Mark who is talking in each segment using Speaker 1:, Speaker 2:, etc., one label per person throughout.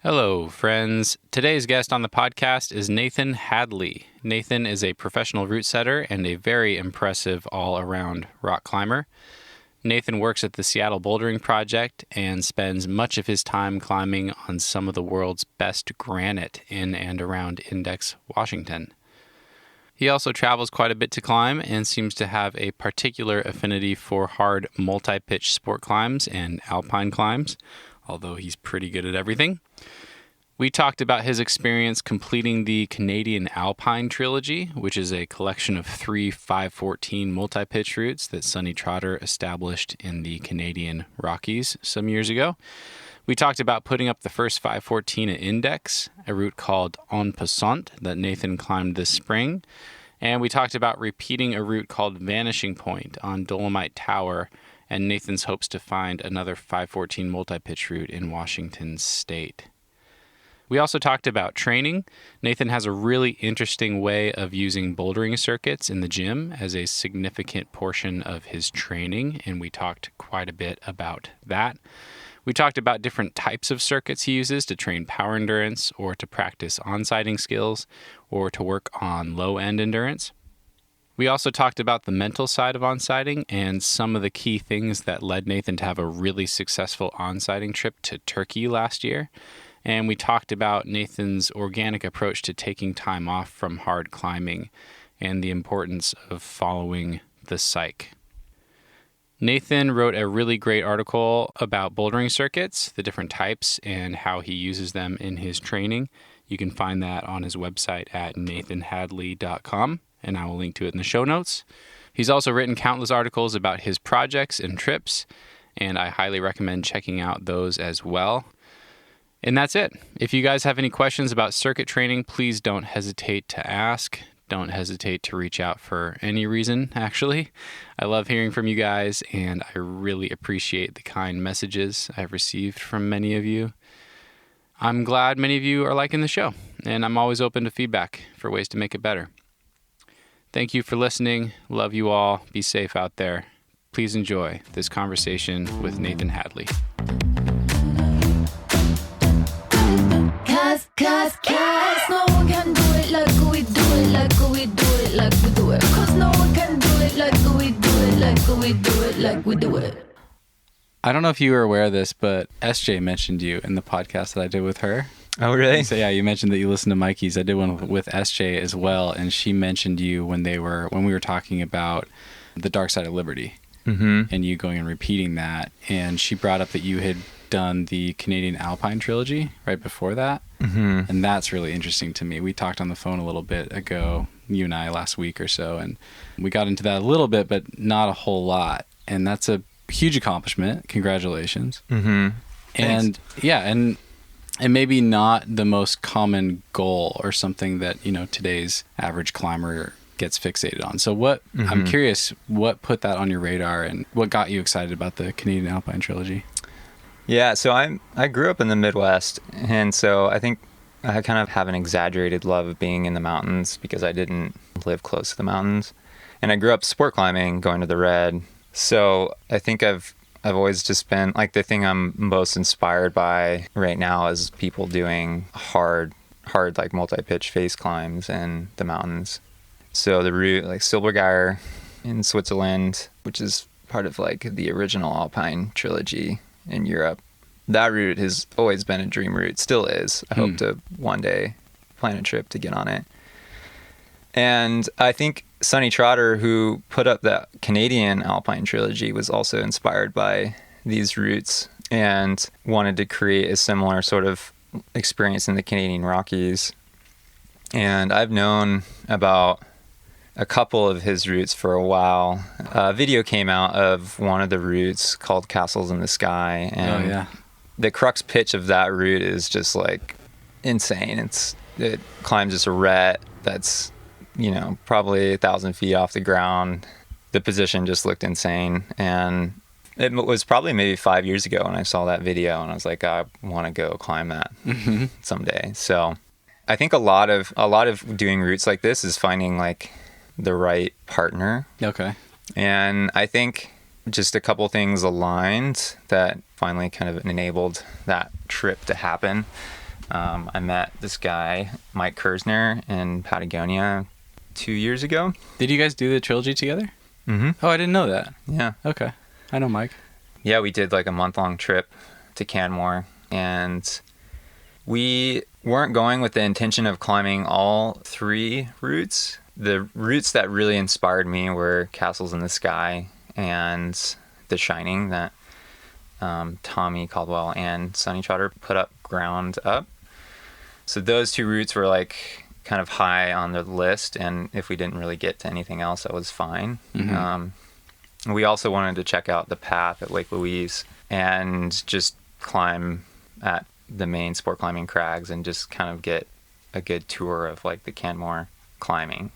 Speaker 1: Hello, friends. Today's guest on the podcast is Nathan Hadley. Nathan is a professional route setter and a very impressive all-around rock climber. Nathan works at the Seattle Bouldering Project and spends much of his time climbing on some of the world's best granite in and around Index, Washington. He also travels quite a bit to climb and seems to have a particular affinity for hard multi-pitch sport climbs and alpine climbs, although he's pretty good at everything. We talked about his experience completing the Canadian Alpine Trilogy, which is a collection of 3 514 multi-pitch routes that Sonny Trotter established in the Canadian Rockies some years ago. We talked about putting up the first 514 at Index, a route called En Passant that Nathan climbed this spring. And we talked about repeating a route called Vanishing Point on Dolomite Tower and Nathan's hopes to find another 514 multi-pitch route in Washington State. We also talked about training. Nathan has a really interesting way of using bouldering circuits in the gym as a significant portion of his training, and we talked quite a bit about that. We talked about different types of circuits he uses to train power endurance or to practice onsighting skills or to work on low-end endurance. We also talked about the mental side of onsighting and some of the key things that led Nathan to have a really successful onsighting trip to Turkey last year. And we talked about Nathan's organic approach to taking time off from hard climbing and the importance of following the psych. Nathan wrote a really great article about bouldering circuits, the different types, and how he uses them in his training. You can find that on his website at nathanhadley.com, and I will link to it in the show notes. He's also written countless articles about his projects and trips, and I highly recommend checking out those as well. And that's it. If you guys have any questions about circuit training, please don't hesitate to ask. Don't hesitate to reach out for any reason, actually. I love hearing from you guys, and I really appreciate the kind messages I've received from many of you. I'm glad many of you are liking the show, and I'm always open to feedback for ways to make it better. Thank you for listening. Love you all. Be safe out there. Please enjoy this conversation with Nathan Hadley.
Speaker 2: Cause no one can do it like we do it, like we do it, like we do it. Cause no one can do it like we do it, like we do it, like we do it.
Speaker 1: I don't know if you were aware of this, but SJ mentioned you in the podcast that I did with her.
Speaker 3: Oh, really?
Speaker 1: So yeah, you mentioned that you listened to Mikey's. I did one with SJ as well, and she mentioned you when we were talking about the Dark Side of Liberty, and you going and repeating that. And she brought up that you had done the Canadian Alpine Trilogy right before that, and that's really interesting to me. We talked on the phone a little bit ago, you and I, last week or so, and we got into that a little bit, but not a whole lot. And that's a huge accomplishment. Congratulations. And yeah, and maybe not the most common goal or something that, today's average climber gets fixated on. So I'm curious, what put that on your radar and what got you excited about the Canadian Alpine Trilogy?
Speaker 3: Yeah, so I grew up in the Midwest, and so I think I kind of have an exaggerated love of being in the mountains because I didn't live close to the mountains. And I grew up sport climbing, going to the Red. So I think I've always just been, like, the thing I'm most inspired by right now is people doing hard like multi-pitch face climbs in the mountains. So the route, like Silbergeier in Switzerland, which is part of like the original Alpine Trilogy in Europe, that route has always been a dream route, still is. I hope to one day plan a trip to get on it. And I think Sonny Trotter, who put up that Canadian Alpine Trilogy, was also inspired by these routes and wanted to create a similar sort of experience in the Canadian Rockies. And I've known about a couple of his routes for a while. A video came out of one of the routes called Castles in the Sky, and the crux pitch of that route is just like insane. It climbs this arête that's, probably 1,000 feet off the ground. The position just looked insane, and it was probably maybe 5 years ago when I saw that video, and I was like, I want to go climb that someday. So I think a lot of doing routes like this is finding like the right partner.
Speaker 1: Okay.
Speaker 3: And I think just a couple things aligned that finally kind of enabled that trip to happen. I met this guy, Mike Kersner, in Patagonia 2 years ago.
Speaker 1: Did you guys do the trilogy together?
Speaker 3: Mm-hmm.
Speaker 1: Oh, I didn't know that.
Speaker 3: Yeah.
Speaker 1: Okay. I know Mike.
Speaker 3: Yeah, we did like a month-long trip to Canmore, and we weren't going with the intention of climbing all 3 routes. The routes that really inspired me were Castles in the Sky and The Shining that Tommy Caldwell and Sonny Trotter put up ground up. So those 2 routes were like kind of high on the list, and if we didn't really get to anything else, that was fine. Mm-hmm. We also wanted to check out the path at Lake Louise and just climb at the main sport climbing crags and just kind of get a good tour of like the Canmore climbing.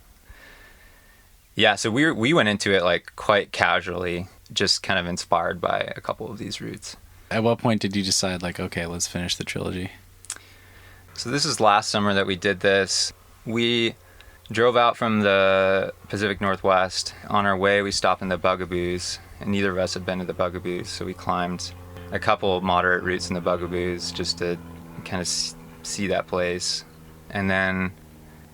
Speaker 3: Yeah, so we went into it like quite casually, just kind of inspired by a couple of these routes.
Speaker 1: At what point did you decide like, okay, let's finish the trilogy?
Speaker 3: So this is last summer that we did this. We drove out from the Pacific Northwest. On our way, we stopped in the Bugaboos, and neither of us had been to the Bugaboos, so we climbed a couple moderate routes in the Bugaboos just to kind of see that place, and then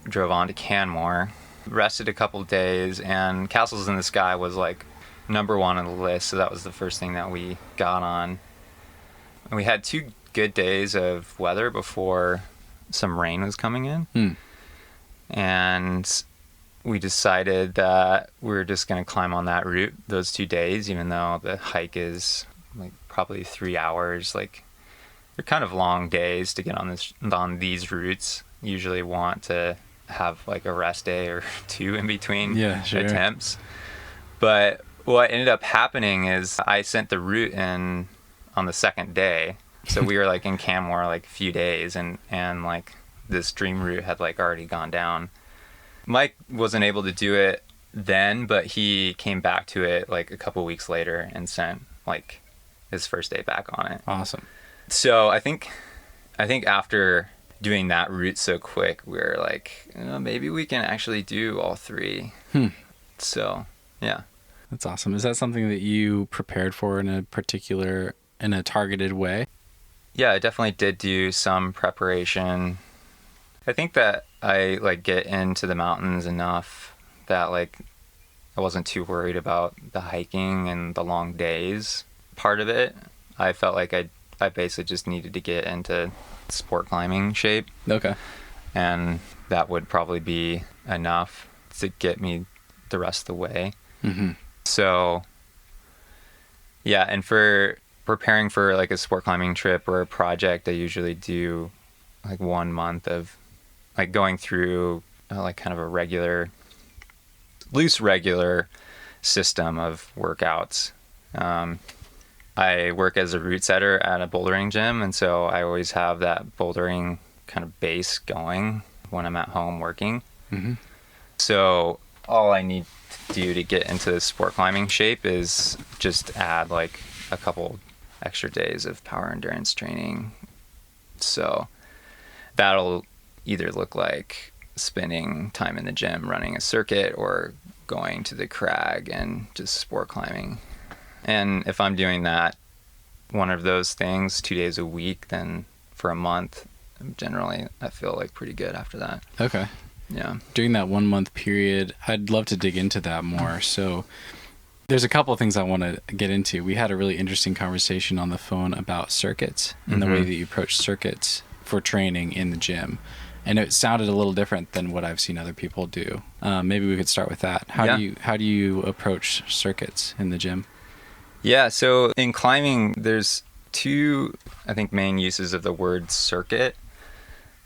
Speaker 3: drove on to Canmore, rested a couple days, and Castles in the Sky was like number 1 on the list, so that was the first thing that we got on. And we had 2 good days of weather before some rain was coming in. And we decided that we were just going to climb on that route those 2 days, even though the hike is like probably 3 hours. Like, they're kind of long days to get on these routes. Usually want to have like a rest day or 2 in between attempts. But what ended up happening is I sent the route in on the 2nd day. So we were like in Canmore like a few days, and like this dream route had like already gone down. Mike wasn't able to do it then, but he came back to it like a couple weeks later and sent like his first day back on it.
Speaker 1: Awesome.
Speaker 3: So I think after doing that route so quick, we were like, maybe we can actually do all 3. So yeah.
Speaker 1: That's awesome. Is that something that you prepared for in a targeted way?
Speaker 3: Yeah, I definitely did do some preparation. I think that I like get into the mountains enough that like I wasn't too worried about the hiking and the long days part of it. I felt like I basically just needed to get into sport climbing shape.
Speaker 1: Okay.
Speaker 3: And that would probably be enough to get me the rest of the way. Mm-hmm. So yeah, and for preparing for like a sport climbing trip or a project, I usually do like 1 month of like going through like kind of a loose regular system of workouts. I work as a route setter at a bouldering gym, and so I always have that bouldering kind of base going when I'm at home working. Mm-hmm. So all I need to do to get into sport climbing shape is just add like a couple extra days of power endurance training. So that'll either look like spending time in the gym running a circuit or going to the crag and just sport climbing. And if I'm doing that, one of those things 2 days a week, then for a month, generally I feel like pretty good after that.
Speaker 1: Okay.
Speaker 3: Yeah. During
Speaker 1: that 1 month period, I'd love to dig into that more. So there's a couple of things I want to get into. We had a really interesting conversation on the phone about circuits and the way that you approach circuits for training in the gym. And it sounded a little different than what I've seen other people do. Maybe we could start with that. How do you approach circuits in the gym?
Speaker 3: Yeah, so in climbing, there's 2, I think, main uses of the word circuit.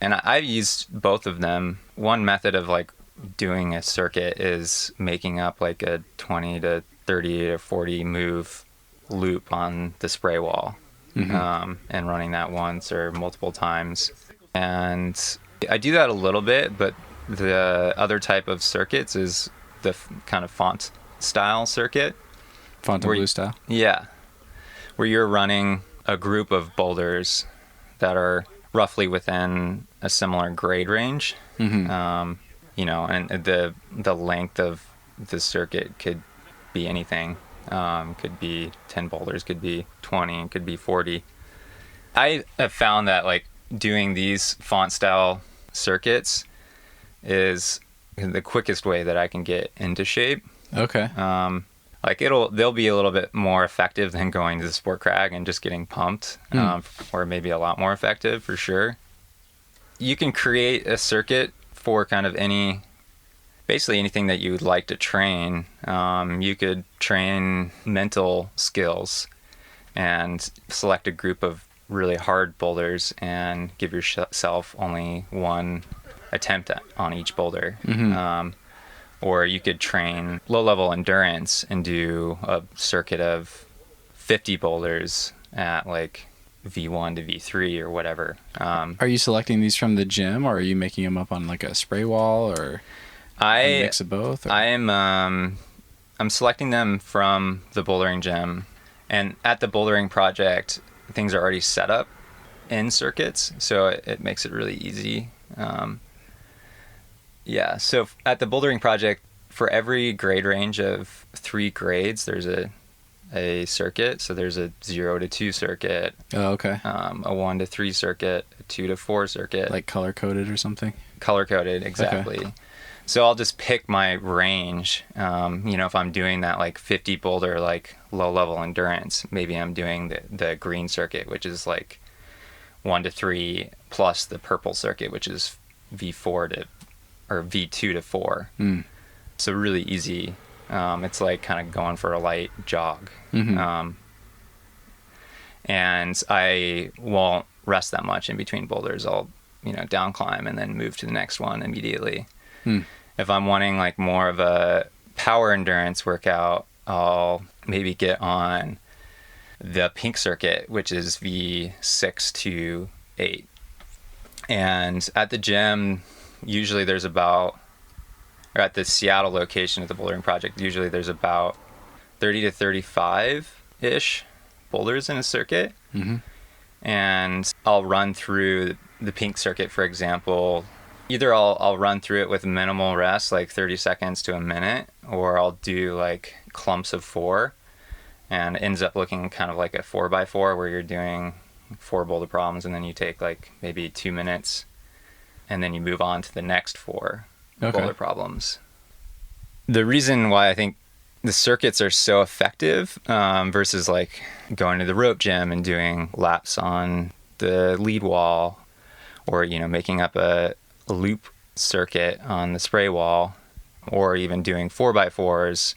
Speaker 3: And I've used both of them. One method of like doing a circuit is making up like a 20 to 30 to 40 move loop on the spray wall, and running that once or multiple times. And I do that a little bit, but the other type of circuits is the kind of Fontainblaue-style circuit.
Speaker 1: Fontainblaue-style?
Speaker 3: Yeah. Where you're running a group of boulders that are roughly within a similar grade range. And the length of the circuit could be anything. Could be 10 boulders, could be 20, could be 40. I have found that like doing these font style circuits is the quickest way that I can get into shape.
Speaker 1: Okay.
Speaker 3: Like they'll be a little bit more effective than going to the sport crag and just getting pumped, or maybe a lot more effective for sure. You can create a circuit for kind of basically anything that you would like to train. You could train mental skills and select a group of really hard boulders and give yourself only one attempt on each boulder. Or you could train low-level endurance and do a circuit of 50 boulders at like V1 to V3 or whatever.
Speaker 1: Are you selecting these from the gym, or are you making them up on like a spray wall, or a mix of both? Or?
Speaker 3: I'm selecting them from the bouldering gym, and at the bouldering project, things are already set up in circuits, so it makes it really easy. Yeah, so at the bouldering project, for every grade range of 3 grades, there's a circuit. So there's a 0 to 2 circuit.
Speaker 1: Oh, okay.
Speaker 3: A 1 to 3 circuit, a 2 to 4 circuit.
Speaker 1: Like color-coded or something?
Speaker 3: Color-coded, exactly. Okay. So I'll just pick my range. If I'm doing that like 50 boulder, like low-level endurance, maybe I'm doing the green circuit, which is like 1 to 3, plus the purple circuit, which is V2 to 4. So really easy. It's like kind of going for a light jog. And I won't rest that much in between boulders. I'll down climb and then move to the next one immediately. If I'm wanting like more of a power endurance workout, I'll maybe get on the pink circuit, which is V6 to 8. And at the gym, usually there's or at the Seattle location of the bouldering project, usually there's about 30 to 35-ish boulders in a circuit. And I'll run through the pink circuit, for example. Either I'll run through it with minimal rest, like 30 seconds to a minute, or I'll do like clumps of 4, and it ends up looking kind of like a 4x4 where you're doing 4 boulder problems, and then you take like maybe 2 minutes, and then you move on to the next 4 boulder problems. The reason why I think the circuits are so effective versus like going to the rope gym and doing laps on the lead wall, or making up a loop circuit on the spray wall, or even doing 4x4s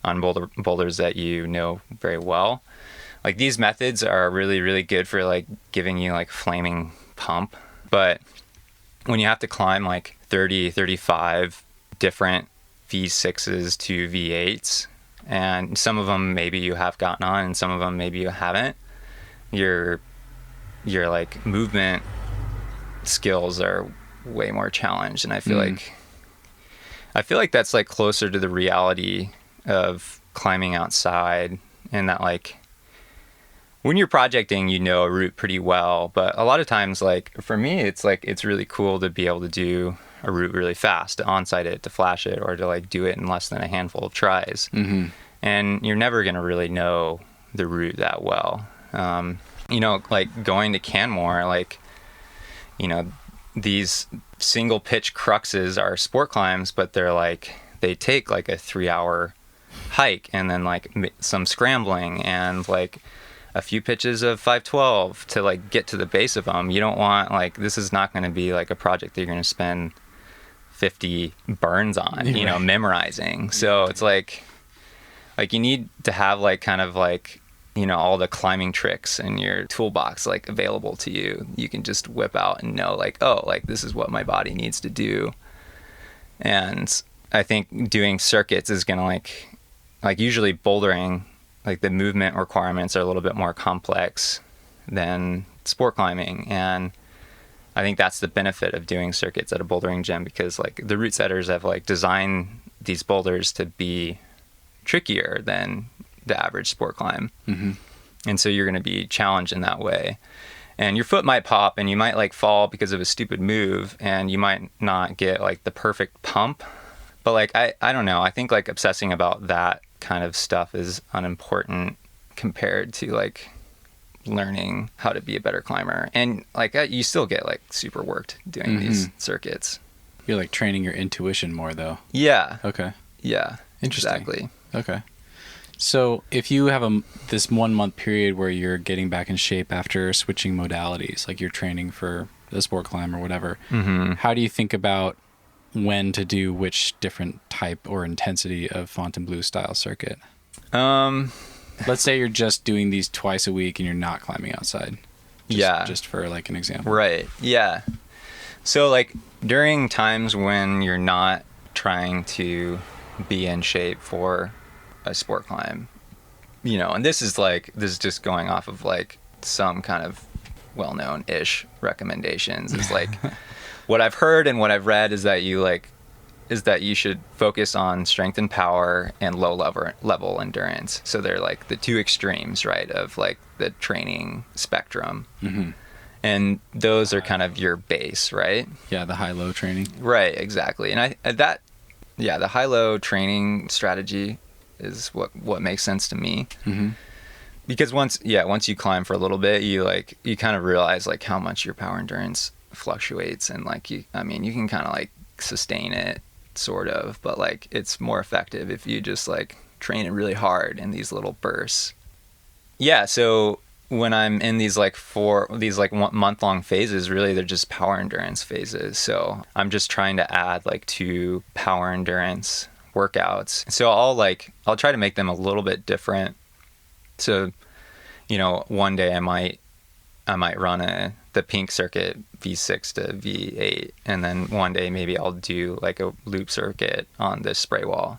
Speaker 3: on boulders that very well. Like these methods are really, really good for like giving you like flaming pump. But when you have to climb like 30, 35 different V6s to V8s, and some of them maybe you have gotten on and some of them maybe you haven't, your like movement skills are way more challenged. And I feel like that's like closer to the reality of climbing outside, and that like when you're projecting, a route pretty well, but a lot of times, like for me, it's like it's really cool to be able to do a route really fast, to onsight it, to flash it, or to like do it in less than a handful of tries. And you're never gonna really know the route that well. Like going to Canmore, like these single pitch cruxes are sport climbs, but they take like a 3-hour hike, and then like some scrambling and like a few pitches of 512 to like get to the base of them. You don't want this is not going to be like a project that you're going to spend 50 burns on, memorizing. So it's like you need to have like kind of like, all the climbing tricks in your toolbox like available to you. You can just whip out and know like, oh, like this is what my body needs to do. And I think doing circuits is going to like usually bouldering, like the movement requirements are a little bit more complex than sport climbing. And I think that's the benefit of doing circuits at a bouldering gym, because like the route setters have like designed these boulders to be trickier than the average sport climb. And so you're going to be challenged in that way. And your foot might pop and you might like fall because of a stupid move, and you might not get like the perfect pump. But like, I don't know. I think like obsessing about that kind of stuff is unimportant compared to like learning how to be a better climber. And like you still get like super worked doing these circuits.
Speaker 1: You're like training your intuition more though.
Speaker 3: Yeah.
Speaker 1: Okay.
Speaker 3: Yeah.
Speaker 1: Interesting.
Speaker 3: Exactly.
Speaker 1: Okay. So if you have this 1 month period where you're getting back in shape after switching modalities, like you're training for the sport climb or whatever, how do you think about when to do which different type or intensity of Fontainebleau-style circuit? Let's say you're just doing these twice a week and you're not climbing outside. Just for like an example.
Speaker 3: Right. Yeah. So like during times when you're not trying to be in shape for a sport climb, you know, and this is just going off of like some kind of well-known ish recommendations. Is like what I've heard and what I've read is that you should focus on strength and power and low level endurance. So they're like the two extremes, right, of like the training spectrum. And those are kind of your base, right?
Speaker 1: Yeah, the high-low training.
Speaker 3: Right, exactly. And the high-low training strategy is what makes sense to me. Because once you climb for a little bit, you kind of realize like how much your power endurance fluctuates, and like you can kind of like sustain it sort of, but like it's more effective if you just like train it really hard in these little bursts. Yeah, so when I'm in these like 1 month long phases, really they're just power endurance phases. So I'm just trying to add like 2 power endurance workouts. So I'll try to make them a little bit different. So, you know, one day I might run the pink circuit V6 to V8, and then one day maybe I'll do like a loop circuit on the spray wall.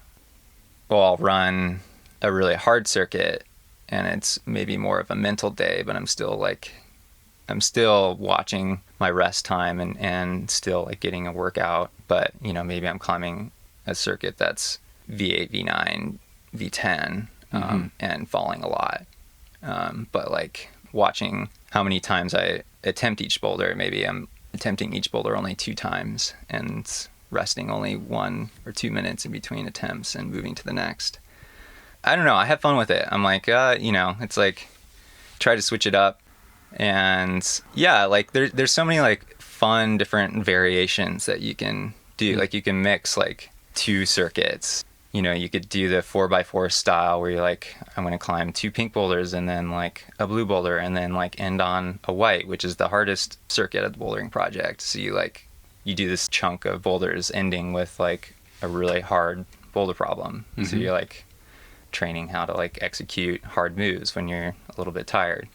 Speaker 3: Well, I'll run a really hard circuit, and it's maybe more of a mental day, but I'm still watching my rest time and still like getting a workout. But, you know, maybe I'm climbing a circuit that's V8, V9, V10, and falling a lot. But like watching how many times I attempt each boulder. Maybe I'm attempting each boulder only 2 times and resting only 1 or 2 minutes in between attempts and moving to the next. I don't know. I have fun with it. I'm like, you know, it's like try to switch it up. And yeah, like there's so many like fun different variations that you can do. Like you can mix like 2 circuits. You know, you could do the 4x4 style where you're like, I'm going to climb 2 pink boulders and then like a blue boulder and then like end on a white, which is the hardest circuit of the bouldering project. So you do this chunk of boulders ending with like a really hard boulder problem. So you're like training how to like execute hard moves when you're a little bit tired.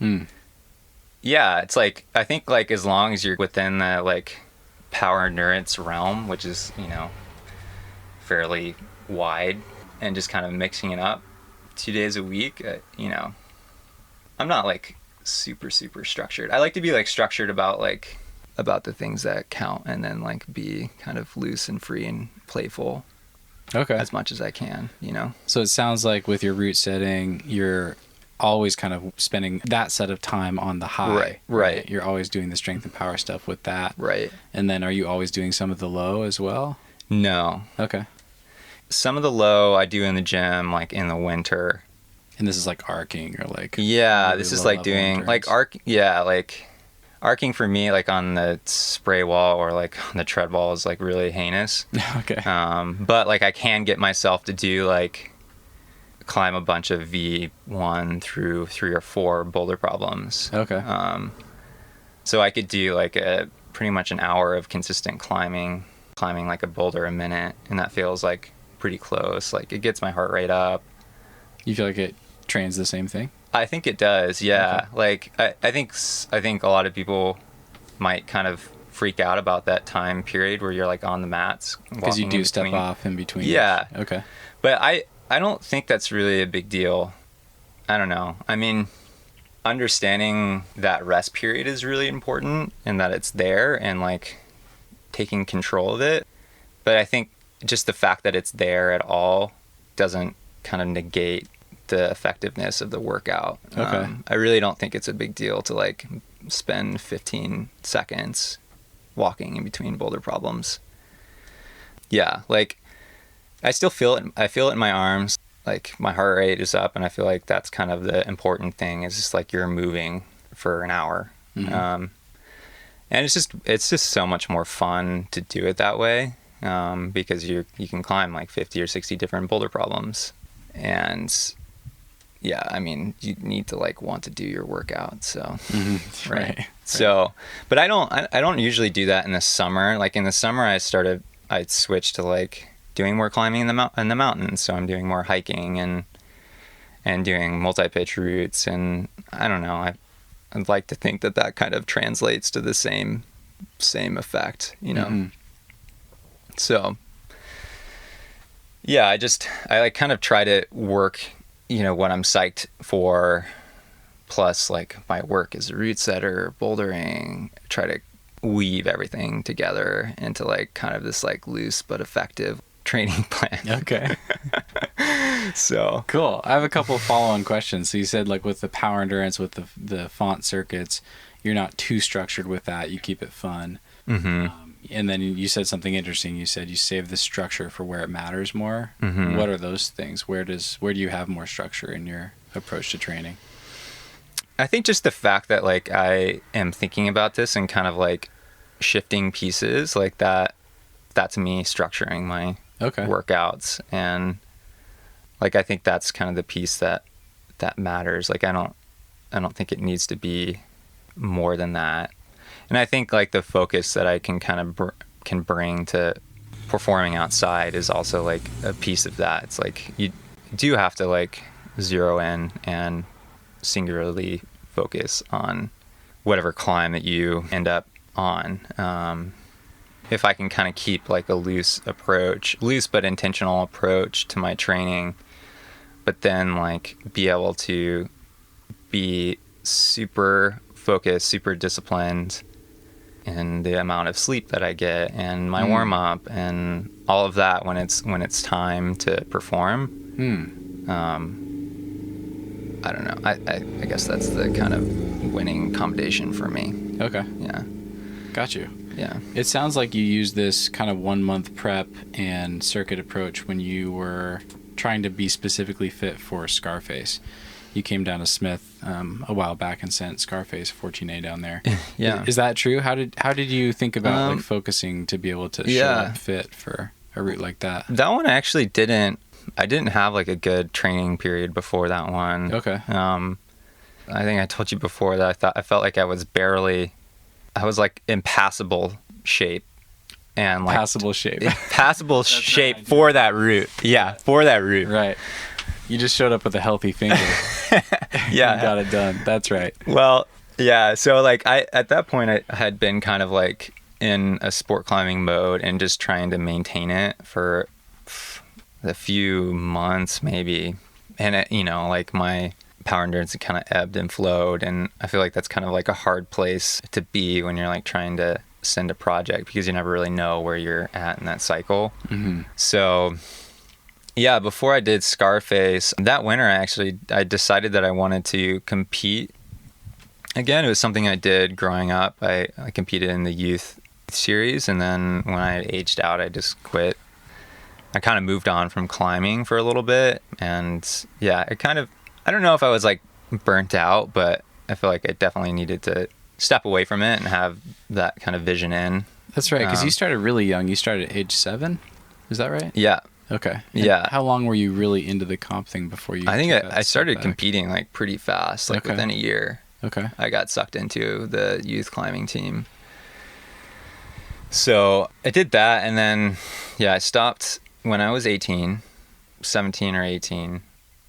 Speaker 3: Yeah, it's like, I think like as long as you're within the like power endurance realm, which is, you know, fairly wide, and just kind of mixing it up 2 days a week, you know, I'm not like super structured. I like to be like structured about the things that count, and then like be kind of loose and free and playful as much as I can, you know. So
Speaker 1: it sounds like with your route setting, you're always kind of spending that set of time on the high. Right. You're always doing the strength and power stuff with that. Right. And then are you always doing some of the low as well?
Speaker 3: No.
Speaker 1: Okay.
Speaker 3: Some of the low I do in the gym, like in the winter.
Speaker 1: And this is like arcing or like...
Speaker 3: Yeah, this is like doing endurance. Like arcing for me, like on the spray wall or like on the tread wall is like really heinous.
Speaker 1: Okay.
Speaker 3: But like I can get myself to do like climb a bunch of V1 through 3 or 4 boulder problems.
Speaker 1: Okay.
Speaker 3: So I could do like pretty much an hour of consistent climbing like a boulder a minute, and that feels like pretty close. Like it gets my heart rate up.
Speaker 1: You feel like it trains the same thing?
Speaker 3: I think it does. Yeah. Okay. Like I think a lot of people might kind of freak out about that time period where you're like on the mats
Speaker 1: because you do step off in between.
Speaker 3: Yeah.
Speaker 1: Okay.
Speaker 3: But I don't think that's really a big deal. I don't know. I mean, understanding that rest period is really important and that it's there and like taking control of it. But I think just the fact that it's there at all doesn't kind of negate the effectiveness of the workout.
Speaker 1: Okay.
Speaker 3: I really don't think it's a big deal to like spend 15 seconds walking in between boulder problems. Yeah, like I still feel it. I feel it in my arms. Like my heart rate is up, and I feel like that's kind of the important thing. Is just like you're moving for an hour.
Speaker 1: Mm-hmm.
Speaker 3: And it's just so much more fun to do it that way, because you can climb like 50 or 60 different boulder problems. And yeah, I mean, you need to like want to do your workout. So,
Speaker 1: Mm-hmm. Right.
Speaker 3: So, but I don't usually do that in the summer. Like in the summer, I switched to like doing more climbing in the mountains. So I'm doing more hiking and doing multi-pitch routes. And I don't know, I'd like to think that kind of translates to the same effect, you know?
Speaker 1: Mm-hmm.
Speaker 3: So yeah, I like kind of try to work, you know, what I'm psyched for, plus like my work as a route setter, bouldering, try to weave everything together into like kind of this like loose but effective training plan.
Speaker 1: Okay.
Speaker 3: So
Speaker 1: Cool. I have a couple of follow-on questions. So you said like with the power endurance, with the font circuits, you're not too structured with that. You keep it fun.
Speaker 3: Mm-hmm.
Speaker 1: And then you said something interesting. You said you save the structure for where it matters more.
Speaker 3: Mm-hmm.
Speaker 1: What are those things? Where do you have more structure in your approach to training?
Speaker 3: I think just the fact that like I am thinking about this and kind of like shifting pieces like that, that's me structuring my workouts. And like I think that's kind of the piece that matters. Like I don't think it needs to be more than that. And I think like the focus that I can kind of can bring to performing outside is also like a piece of that. It's like you do have to like zero in and singularly focus on whatever climb that you end up on. If I can kind of keep like a loose but intentional approach to my training, but then like be able to be super focused, super disciplined in the amount of sleep that I get and my warm up and all of that when it's time to perform. I don't know. I guess that's the kind of winning combination for me.
Speaker 1: Okay.
Speaker 3: Yeah.
Speaker 1: Got you.
Speaker 3: Yeah.
Speaker 1: It sounds like you used this kind of 1 month prep and circuit approach when you were trying to be specifically fit for Scarface. You came down to Smith a while back and sent Scarface 14A down there.
Speaker 3: Yeah.
Speaker 1: Is that true? How did you think about like focusing to be able to show up fit for a route like that?
Speaker 3: That one actually I didn't have like a good training period before that one.
Speaker 1: Okay.
Speaker 3: I think I told you before that I felt like I was like in passable shape. And like
Speaker 1: Passable shape.
Speaker 3: Passable shape for that route. Yeah, for that route.
Speaker 1: Right. You just showed up with a healthy finger.
Speaker 3: Yeah.
Speaker 1: You got it done. That's right.
Speaker 3: Well, yeah. So like at that point I had been kind of like in a sport climbing mode and just trying to maintain it for a few months maybe. And it, you know, like my power endurance kind of ebbed and flowed. And I feel like that's kind of like a hard place to be when you're like trying to send a project because you never really know where you're at in that cycle.
Speaker 1: Mm-hmm.
Speaker 3: So yeah, before I did Scarface, that winter I decided that I wanted to compete. Again, it was something I did growing up. I competed in the youth series, and then when I aged out, I just quit. I kind of moved on from climbing for a little bit, and yeah, I don't know if I was like burnt out, but I feel like I definitely needed to step away from it and have that kind of vision in.
Speaker 1: That's right, because you started really young. You started at age 7, is that right?
Speaker 3: Yeah.
Speaker 1: Okay. And
Speaker 3: yeah.
Speaker 1: How long were you really into the comp thing before you?
Speaker 3: I think I started competing like pretty fast, like within a year.
Speaker 1: Okay.
Speaker 3: I got sucked into the youth climbing team. So I did that, and then yeah, I stopped when I was 17 or 18.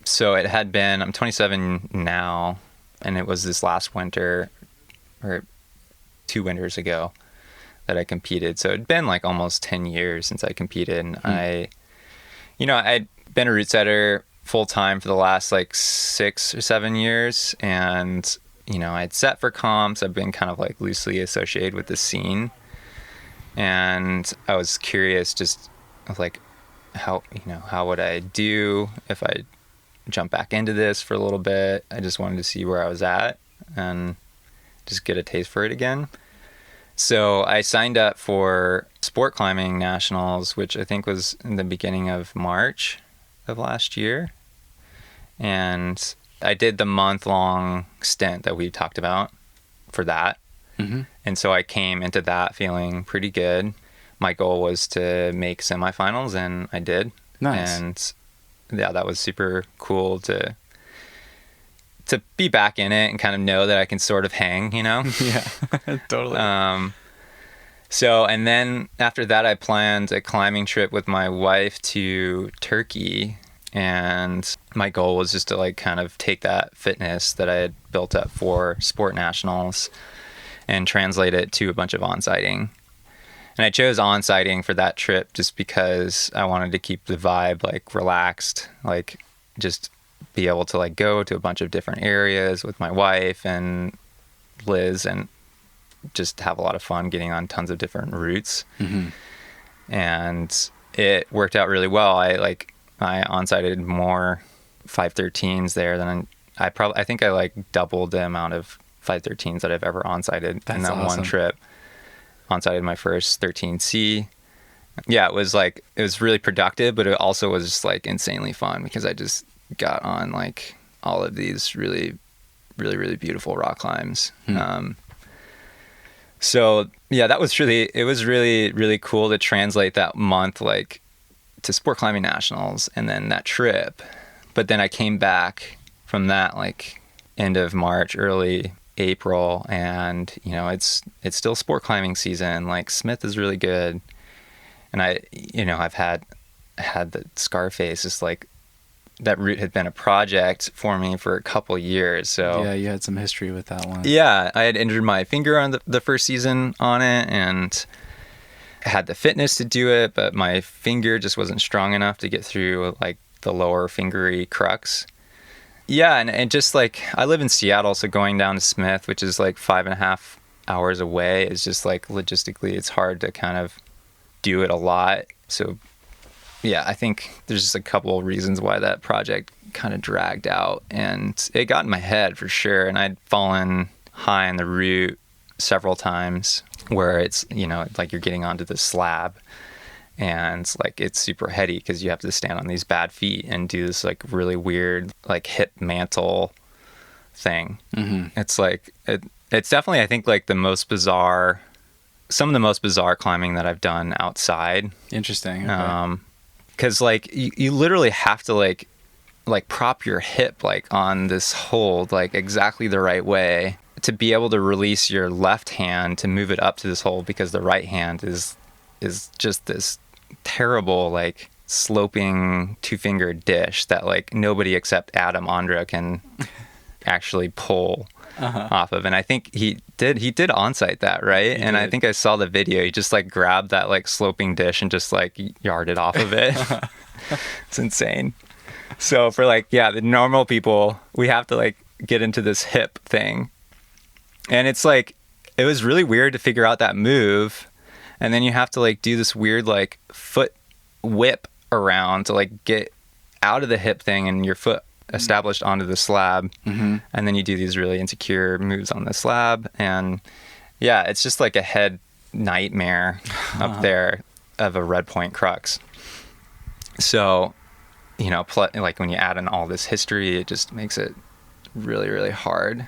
Speaker 3: So it had been, I'm 27 now, and it was this last winter or 2 winters ago that I competed. So it'd been like almost 10 years since I competed, and I'd been a route setter full time for the last like 6 or 7 years. And, you know, I'd set for comps. I've been kind of like loosely associated with the scene. And I was curious just like how would I do if I jump back into this for a little bit. I just wanted to see where I was at and just get a taste for it again. So I signed up for sport climbing nationals, which I think was in the beginning of March of last year. And I did the month-long stint that we talked about. for that. And so I came into that feeling pretty good. My goal was to make semifinals, and I did.
Speaker 1: Nice.
Speaker 3: And yeah, that was super cool to be back in it and kind of know that I can sort of hang, you know?
Speaker 1: Yeah, totally.
Speaker 3: So, and then after that, I planned a climbing trip with my wife to Turkey. And my goal was just to like kind of take that fitness that I had built up for sport nationals and translate it to a bunch of onsighting. And I chose onsighting for that trip just because I wanted to keep the vibe like relaxed, like just be able to like go to a bunch of different areas with my wife and Liz and just have a lot of fun getting on tons of different routes. And it worked out really well. I onsighted more 513s there than I think I like doubled the amount of 513s that I've ever onsighted in that
Speaker 1: awesome.
Speaker 3: one trip. Onsighted my first 13C. Yeah, it was really productive, but it also was just like insanely fun because I just got on like all of these really, really, really beautiful rock climbs. So yeah, it was really, really cool to translate that month like to sport climbing nationals and then that trip. But then I came back from that like end of March, early April, and you know, it's still sport climbing season. Like Smith is really good. And I've had the Scarface, just like that route had been a project for me for a couple years. So
Speaker 1: yeah, you had some history with that one.
Speaker 3: Yeah, I had injured my finger on the first season on it, and I had the fitness to do it, but my finger just wasn't strong enough to get through like the lower fingery crux. Yeah, and just like I live in Seattle, so going down to Smith, which is like 5.5 hours away, is just like logistically it's hard to kind of do it a lot. So yeah, I think there's just a couple of reasons why that project kind of dragged out, and it got in my head for sure. And I'd fallen high on the route several times where it's, you know, like you're getting onto the slab and like it's super heady because you have to stand on these bad feet and do this like really weird like hip mantle thing. It's like it's definitely, I think, like some of the most bizarre climbing that I've done outside.
Speaker 1: Interesting. Okay.
Speaker 3: Because like you literally have to like prop your hip like on this hold like exactly the right way to be able to release your left hand to move it up to this hold, because the right hand is just this terrible like sloping 2-fingered dish that like nobody except Adam Ondra can actually pull off of. And I think he did Onsight that, right? And I think I saw the video. He just like grabbed that like sloping dish and just like yarded off of it. It's insane. So for like, yeah, the normal people, we have to like get into this hip thing. And it's like, it was really weird to figure out that move. And then you have to like do this weird like foot whip around to like get out of the hip thing and your foot established onto the slab. And then you do these really insecure moves on the slab. And yeah, it's just like a head nightmare up there of a red point crux. So, you know, like when you add in all this history, it just makes it really, really hard.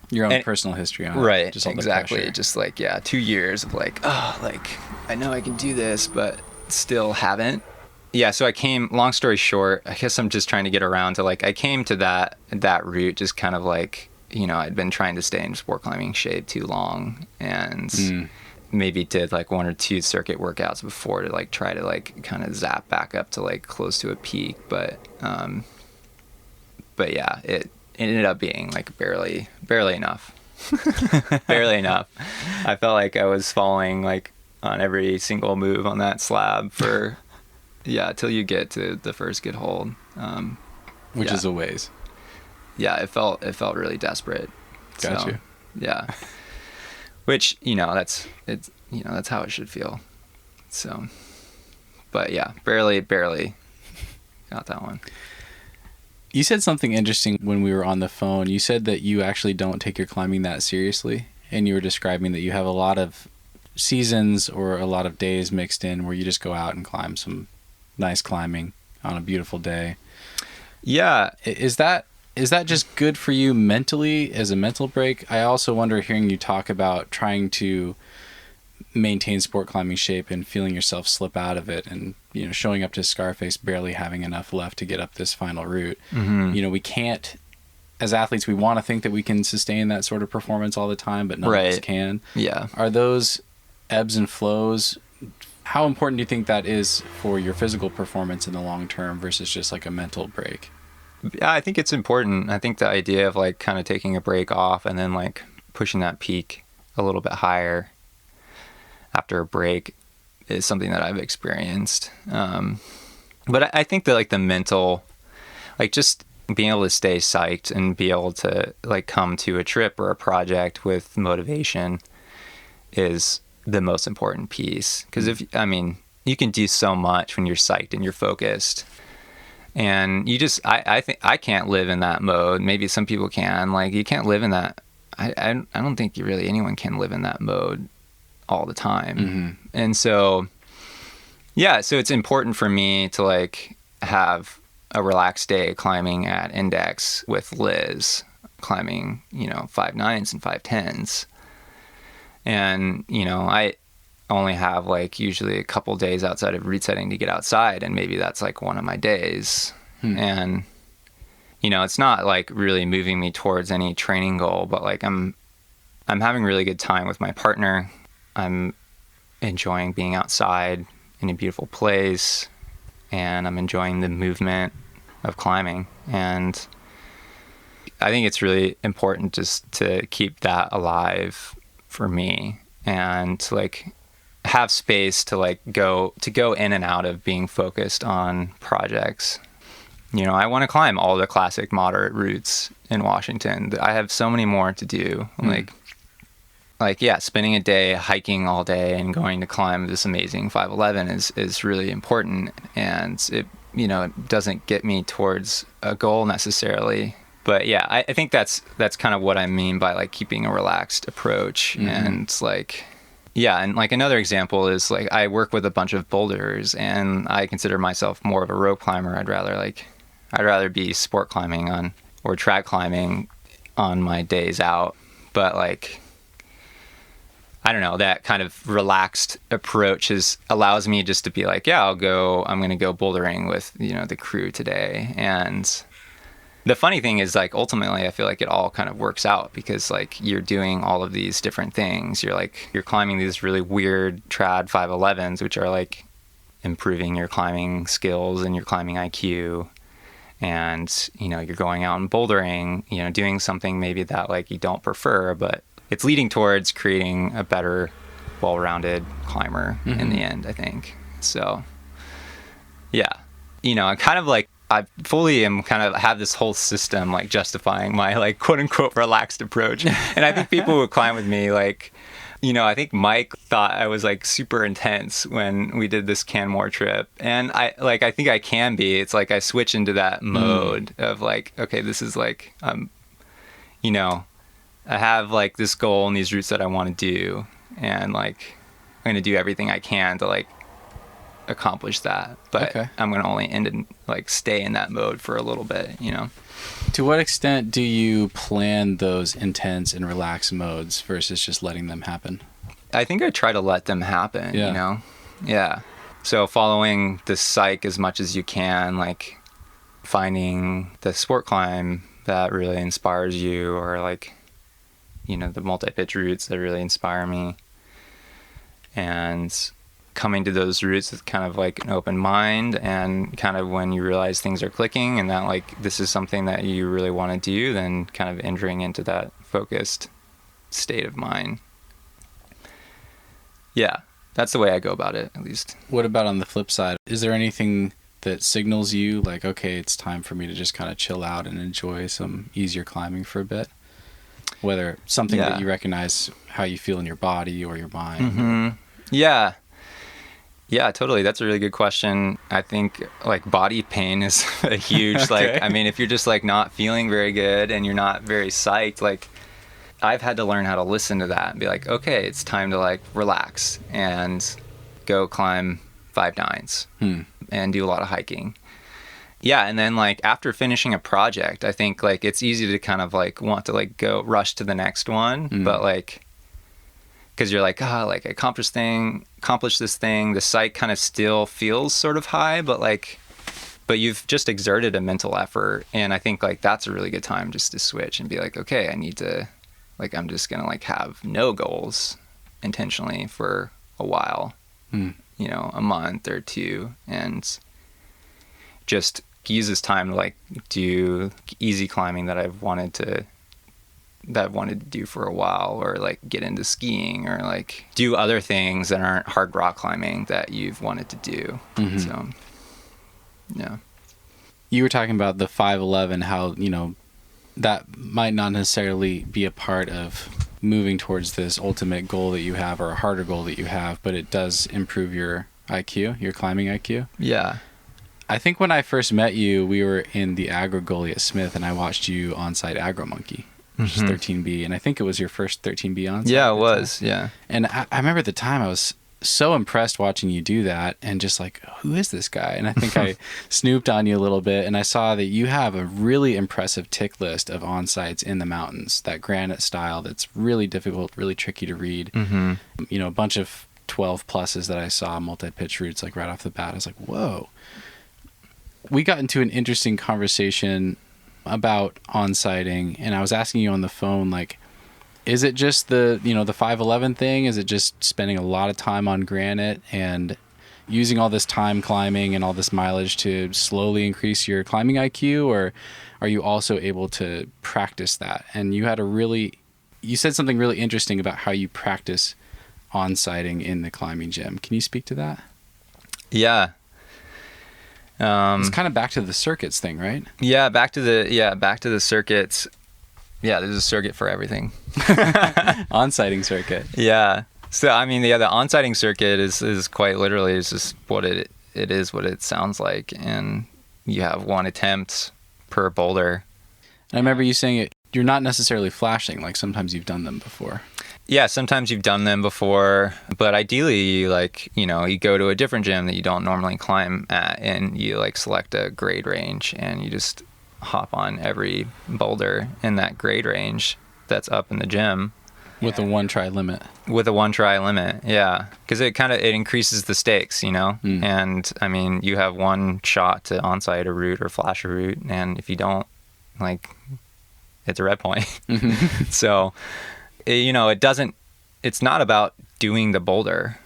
Speaker 1: Your own personal history on it.
Speaker 3: Right,
Speaker 1: just all the
Speaker 3: exactly.
Speaker 1: pressure.
Speaker 3: Just like, yeah, 2 years of like, oh, like, I know I can do this, but still haven't. Yeah, so I came, long story short, I guess I'm just trying to get around to like, I came to that route just kind of like, you know, I'd been trying to stay in sport climbing shape too long, and maybe did like 1 or 2 circuit workouts before to like try to like kind of zap back up to like close to a peak. But yeah, it ended up being like barely enough. Barely enough. I felt like I was falling like on every single move on that slab for till you get to the first good hold,
Speaker 1: which is a ways.
Speaker 3: Yeah, it felt really desperate.
Speaker 1: Got you.
Speaker 3: Yeah, which, you know, that's how it should feel. So, but yeah, barely got that one.
Speaker 1: You said something interesting when we were on the phone. You said that you actually don't take your climbing that seriously, and you were describing that you have a lot of seasons or a lot of days mixed in where you just go out and climb some nice climbing on a beautiful day.
Speaker 3: Yeah.
Speaker 1: Is that Is that just good for you mentally as a mental break? I also wonder, hearing you talk about trying to maintain sport climbing shape and feeling yourself slip out of it, and showing up to Scarface barely having enough left to get up this final route. We can't, as athletes, we want to think that we can sustain that sort of performance all the time, but none of us can.
Speaker 3: Yeah.
Speaker 1: Are those ebbs and flows, how important do you think that is for your physical performance in the long term versus just like a mental break?
Speaker 3: Yeah, I think it's important. I think the idea of like kind of taking a break off and then like pushing that peak a little bit higher after a break is something that I've experienced. But I think that like the mental, like just being able to stay psyched and be able to like come to a trip or a project with motivation is the most important piece. Because you can do so much when you're psyched and you're focused. And you just, I think I can't live in that mode. Maybe some people can. Like, you can't live in that. I don't think anyone can live in that mode all the time.
Speaker 1: Mm-hmm.
Speaker 3: And so, yeah, so it's important for me to like have a relaxed day climbing at Index with Liz, climbing, 5.9s and 5.10s. And, I only have like usually a couple days outside of route setting to get outside, and maybe that's like one of my days. And it's not like really moving me towards any training goal, but like I'm having really good time with my partner. I'm enjoying being outside in a beautiful place, and I'm enjoying the movement of climbing. And I think it's really important just to keep that alive for me, and to like have space to like go in and out of being focused on projects. I want to climb all the classic moderate routes in Washington. I have so many more to do. Like yeah, spending a day hiking all day and going to climb this amazing 511 is really important, and it it doesn't get me towards a goal necessarily. But yeah, I think that's kind of what I mean by like keeping a relaxed approach. And like, yeah, and like another example is like I work with a bunch of boulderers, and I consider myself more of a rope climber. I'd rather be sport climbing or track climbing on my days out. But like, I don't know, that kind of relaxed approach allows me just to be like, yeah, I'm going to go bouldering with, the crew today. And the funny thing is like, ultimately, I feel like it all kind of works out, because like you're doing all of these different things. You're climbing these really weird trad 511s, which are like improving your climbing skills and your climbing IQ. And, you're going out and bouldering, doing something maybe that like you don't prefer, but it's leading towards creating a better, well-rounded climber in the end, I think. So, yeah, I'm kind of like, I fully am kind of have this whole system like justifying my like quote unquote relaxed approach. And I think people who climb with me, like, I think Mike thought I was like super intense when we did this Canmore trip. And I think I can be. It's like I switch into that mode of like, okay, this is like, I have like this goal and these routes that I want to do, and like I'm going to do everything I can to like accomplish that. But I'm going to only stay in that mode for a little bit, To what extent do you plan those intense and relaxed modes versus just letting them happen? I think I try to let them happen, Yeah. So following the psych as much as you can, like finding the sport climb that really inspires you, or like, the multi-pitch routes that really inspire me, and coming to those routes with kind of like an open mind, and kind of when you realize things are clicking and that like this is something that you really want to do, then kind of entering into that focused state of mind. Yeah, that's the way I go about it, at least. What about on the flip side? Is there anything that signals you like, okay, it's time for me to just kind of chill out and enjoy some easier climbing for a bit? Whether something that you recognize how you feel in your body or your mind. Yeah, totally. That's a really good question. I think like body pain is a huge, like, I mean, if you're just like not feeling very good and you're not very psyched, like I've had to learn how to listen to that and be like, okay, it's time to like relax and go climb 5.9s and do a lot of hiking. Yeah, and then like after finishing a project, I think like it's easy to kind of like want to like go rush to the next one, but like because you're like, like I accomplished this thing, the psych kind of still feels sort of high, but you've just exerted a mental effort, and I think like that's a really good time just to switch and be like, okay, I need to like I'm just gonna like have no goals intentionally for a while, you know, a month or two, and just use this time to like do easy climbing that I've wanted to do for a while, or like get into skiing, or like do other things that aren't hard rock climbing that you've wanted to do. So yeah.
Speaker 1: You were talking about the 511, how, you know, that might not necessarily be a part of moving towards this ultimate goal that you have, or a harder goal that you have, but it does improve your IQ, your climbing IQ.
Speaker 3: Yeah.
Speaker 1: I think when I first met you, we were in the Agro Gully at Smith, and I watched you Onsight Agro Monkey, which is 13B, and I think it was your first 13B Onsight.
Speaker 3: Yeah, it was. Yeah.
Speaker 1: And I remember at the time I was so impressed watching you do that, and just like, who is this guy? And I think I snooped on you a little bit, and I saw that you have a really impressive tick list of onsights in the mountains, that granite style that's really difficult, really tricky to read. You know, a bunch of 12 pluses that I saw, multi-pitch routes, like right off the bat. I was like, whoa. We got into an interesting conversation about onsighting, and I was asking you on the phone, like, is it just the 511 thing? Is it just spending a lot of time on granite and using all this time climbing and all this mileage to slowly increase your climbing IQ, or are you also able to practice that? And you said something really interesting about how you practice onsighting in the climbing gym. Can you speak to that?
Speaker 3: Yeah.
Speaker 1: It's kind of back to the circuits thing, right?
Speaker 3: Yeah, back to the circuits. Yeah, there's a circuit for everything.
Speaker 1: Onsighting circuit.
Speaker 3: Yeah. So I mean, the onsighting circuit is quite literally is just what it is, what it sounds like, and you have one attempt per boulder.
Speaker 1: And I remember you saying you're not necessarily flashing, like sometimes you've done them before.
Speaker 3: Yeah, sometimes you've done them before, but ideally, like, you know, you go to a different gym that you don't normally climb at, and you like select a grade range, and you just hop on every boulder in that grade range that's up in the gym.
Speaker 1: With a one try limit.
Speaker 3: With a one try limit, yeah. Because it increases the stakes, you know? And, I mean, you have one shot to onsight a route or flash a route, and if you don't, like, it's a red point. So... you know, it's not about doing the boulder.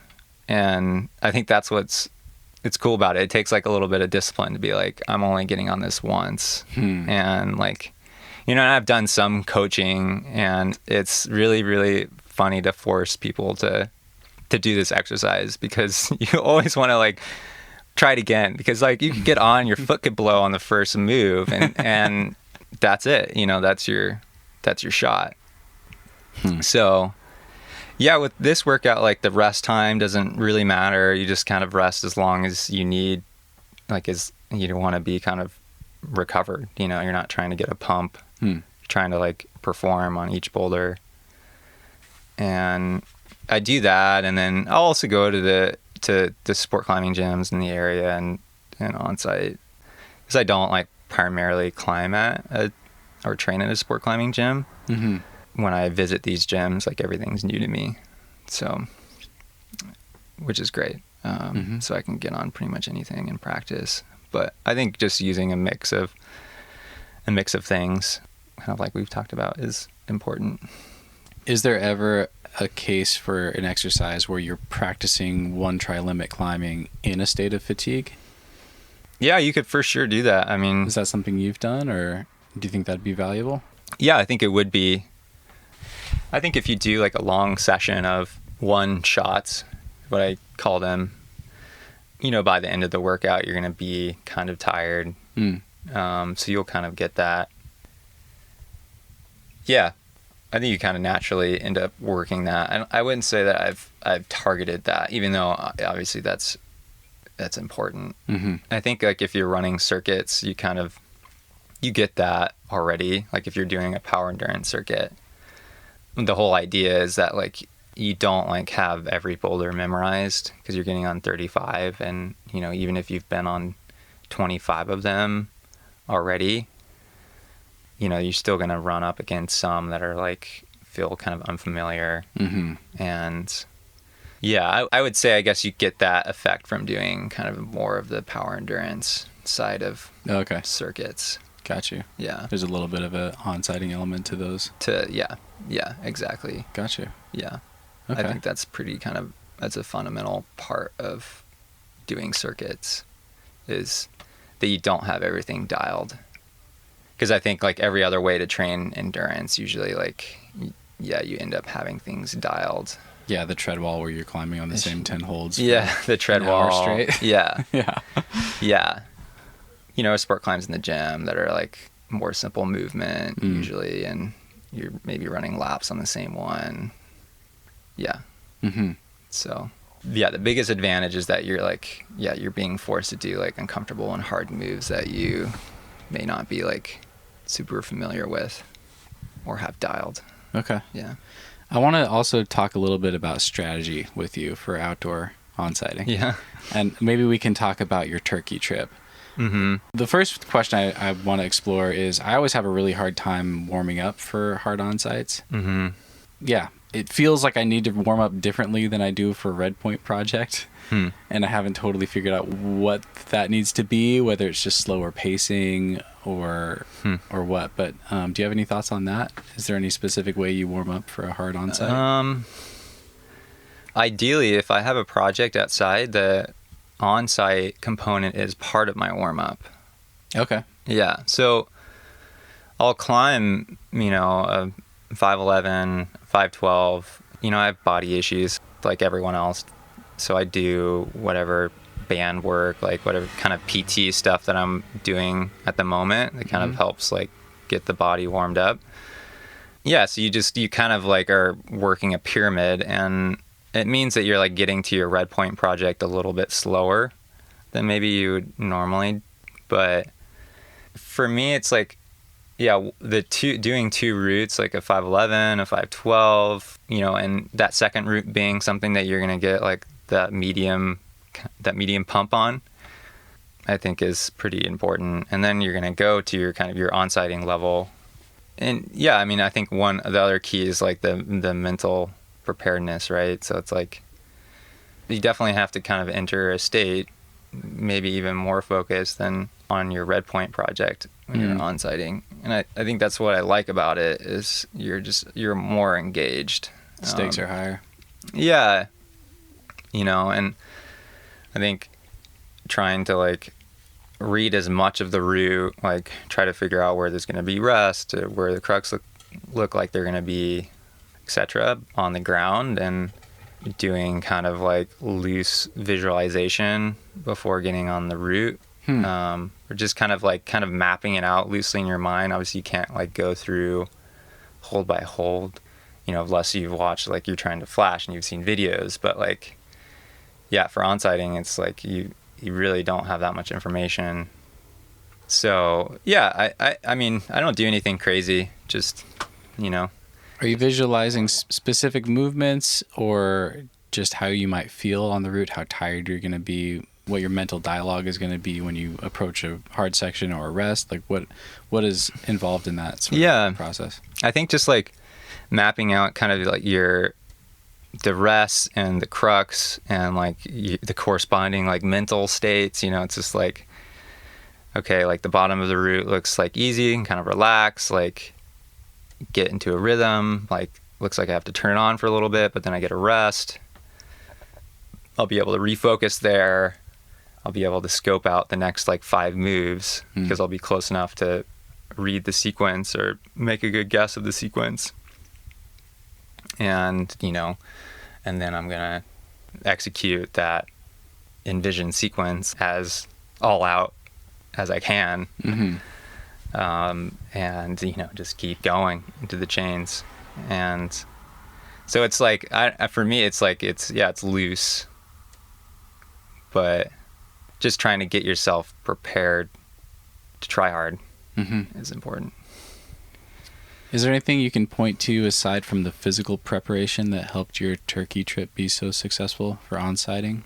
Speaker 3: And I think that's it's cool about it. It takes like a little bit of discipline to be like, I'm only getting on this once. And like, you know, I've done some coaching, and it's really, really funny to force people to do this exercise, because you always want to like try it again, because like you could get on, your foot could blow on the first move, and that's it. You know, that's your shot. So, yeah, with this workout, like the rest time doesn't really matter. You just kind of rest as long as you need, like as you want to be kind of recovered. You know, you're not trying to get a pump. You're trying to like perform on each boulder. And I do that, and then I'll also go to the sport climbing gyms in the area and Onsight, because I don't like primarily climb at or train at a sport climbing gym. When I visit these gyms, like everything's new to me, so which is great. So I can get on pretty much anything and practice. But I think just using a mix of things, kind of like we've talked about, is important.
Speaker 1: Is there ever a case for an exercise where you're practicing one try limit climbing in a state of fatigue?
Speaker 3: Yeah, you could for sure do that. I mean,
Speaker 1: is that something you've done, or do you think that'd be valuable?
Speaker 3: Yeah, I think it would be. I think if you do like a long session of one shots, what I call them, you know, by the end of the workout, you're going to be kind of tired. So you'll kind of get that. Yeah, I think you kind of naturally end up working that. And I wouldn't say that I've targeted that, even though obviously that's important. I think like if you're running circuits, you get that already. Like if you're doing a power endurance circuit, the whole idea is that like you don't like have every boulder memorized, because you're getting on 35, and you know, even if you've been on 25 of them already, you know, you're still going to run up against some that are like feel kind of unfamiliar.
Speaker 1: Mm-hmm.
Speaker 3: And yeah, I would say, I guess you get that effect from doing kind of more of the power endurance side of circuits.
Speaker 1: Got you.
Speaker 3: Yeah.
Speaker 1: There's a little bit of a onsighting element to those.
Speaker 3: Yeah, exactly.
Speaker 1: Got you.
Speaker 3: Yeah.
Speaker 1: Okay.
Speaker 3: I think that's that's a fundamental part of doing circuits, is that you don't have everything dialed. Because I think like every other way to train endurance, usually like, you end up having things dialed.
Speaker 1: Yeah, the tread wall where you're climbing on the same 10 holds.
Speaker 3: Yeah, the tread wall.
Speaker 1: Straight.
Speaker 3: Yeah.
Speaker 1: Yeah.
Speaker 3: Yeah. You know, sport climbs in the gym that are like more simple movement usually, and you're maybe running laps on the same one. Yeah.
Speaker 1: Mm-hmm.
Speaker 3: So, yeah, the biggest advantage is that you're like, you're being forced to do like uncomfortable and hard moves that you may not be like super familiar with or have dialed.
Speaker 1: Okay.
Speaker 3: Yeah.
Speaker 1: I want to also talk a little bit about strategy with you for outdoor onsighting.
Speaker 3: Yeah.
Speaker 1: And maybe we can talk about your Turkey trip.
Speaker 3: Mm-hmm.
Speaker 1: The first question I want to explore is, I always have a really hard time warming up for hard onsights.
Speaker 3: Mm-hmm.
Speaker 1: Yeah. It feels like I need to warm up differently than I do for Red Point project. And I haven't totally figured out what that needs to be, whether it's just slower pacing or what. But do you have any thoughts on that? Is there any specific way you warm up for a hard onsight?
Speaker 3: Ideally, if I have a project outside, the on-site component is part of my warm-up.
Speaker 1: Okay.
Speaker 3: Yeah. So I'll climb, you know, a 5'11", 5'12". You know, I have body issues like everyone else. So I do whatever band work, like whatever kind of PT stuff that I'm doing at the moment. It kind of helps like get the body warmed up. Yeah. So you kind of like are working a pyramid, and it means that you're like getting to your Red Point project a little bit slower than maybe you would normally. But for me, it's like, doing two routes, like a 5'11", a 5'12", you know, and that second route being something that you're going to get like that medium pump on, I think is pretty important. And then you're going to go to your kind of your onsighting level. And yeah, I mean, I think the other key is like the mental preparedness, right? So it's like, you definitely have to kind of enter a state, maybe even more focused than on your Red Point project when you're onsighting. And I think that's what I like about it, is you're more engaged.
Speaker 1: Stakes are higher.
Speaker 3: Yeah. You know, and I think trying to like read as much of the route, like try to figure out where there's going to be rest, or where the crux look like they're going to be, etc., on the ground, and doing kind of like loose visualization before getting on the route. Or just kind of mapping it out loosely in your mind. Obviously you can't like go through hold by hold, you know, unless you've watched, like, you're trying to flash and you've seen videos. But like, yeah, for onsighting, it's like you really don't have that much information. So yeah, I mean, I don't do anything crazy, just, you know.
Speaker 1: Are you visualizing specific movements, or just how you might feel on the route, how tired you're going to be, what your mental dialogue is going to be when you approach a hard section or a rest? Like what is involved in that sort of process? I
Speaker 3: think just like mapping out kind of like the rests and the crux and like the corresponding like mental states. You know, it's just like, okay, like the bottom of the route looks like easy and kind of relax, like get into a rhythm, like looks like I have to turn it on for a little bit, but then I get a rest. I'll be able to refocus there. I'll be able to scope out the next like 5 moves because I'll be close enough to read the sequence or make a good guess of the sequence. And, you know, and then I'm going to execute that envisioned sequence as all out as I can. And, you know, just keep going into the chains. And so it's like, for me, it's like, it's loose, but just trying to get yourself prepared to try hard is important.
Speaker 1: Is there anything you can point to aside from the physical preparation that helped your Turkey trip be so successful for onsighting?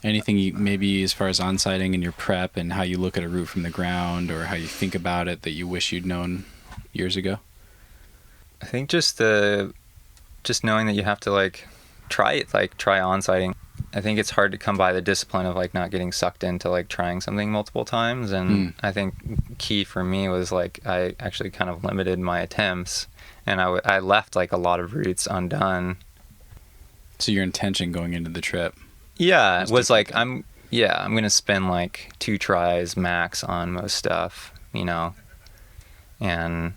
Speaker 1: Anything maybe as far as onsighting and your prep and how you look at a route from the ground or how you think about it that you wish you'd known years ago?
Speaker 3: I think just knowing that you have to like try onsighting. I think it's hard to come by the discipline of like not getting sucked into like trying something multiple times. And I think key for me was like I actually kind of limited my attempts, and I left like a lot of routes undone.
Speaker 1: So your intention going into the trip?
Speaker 3: Yeah, it was like I'm gonna spend like 2 tries max on most stuff, you know, and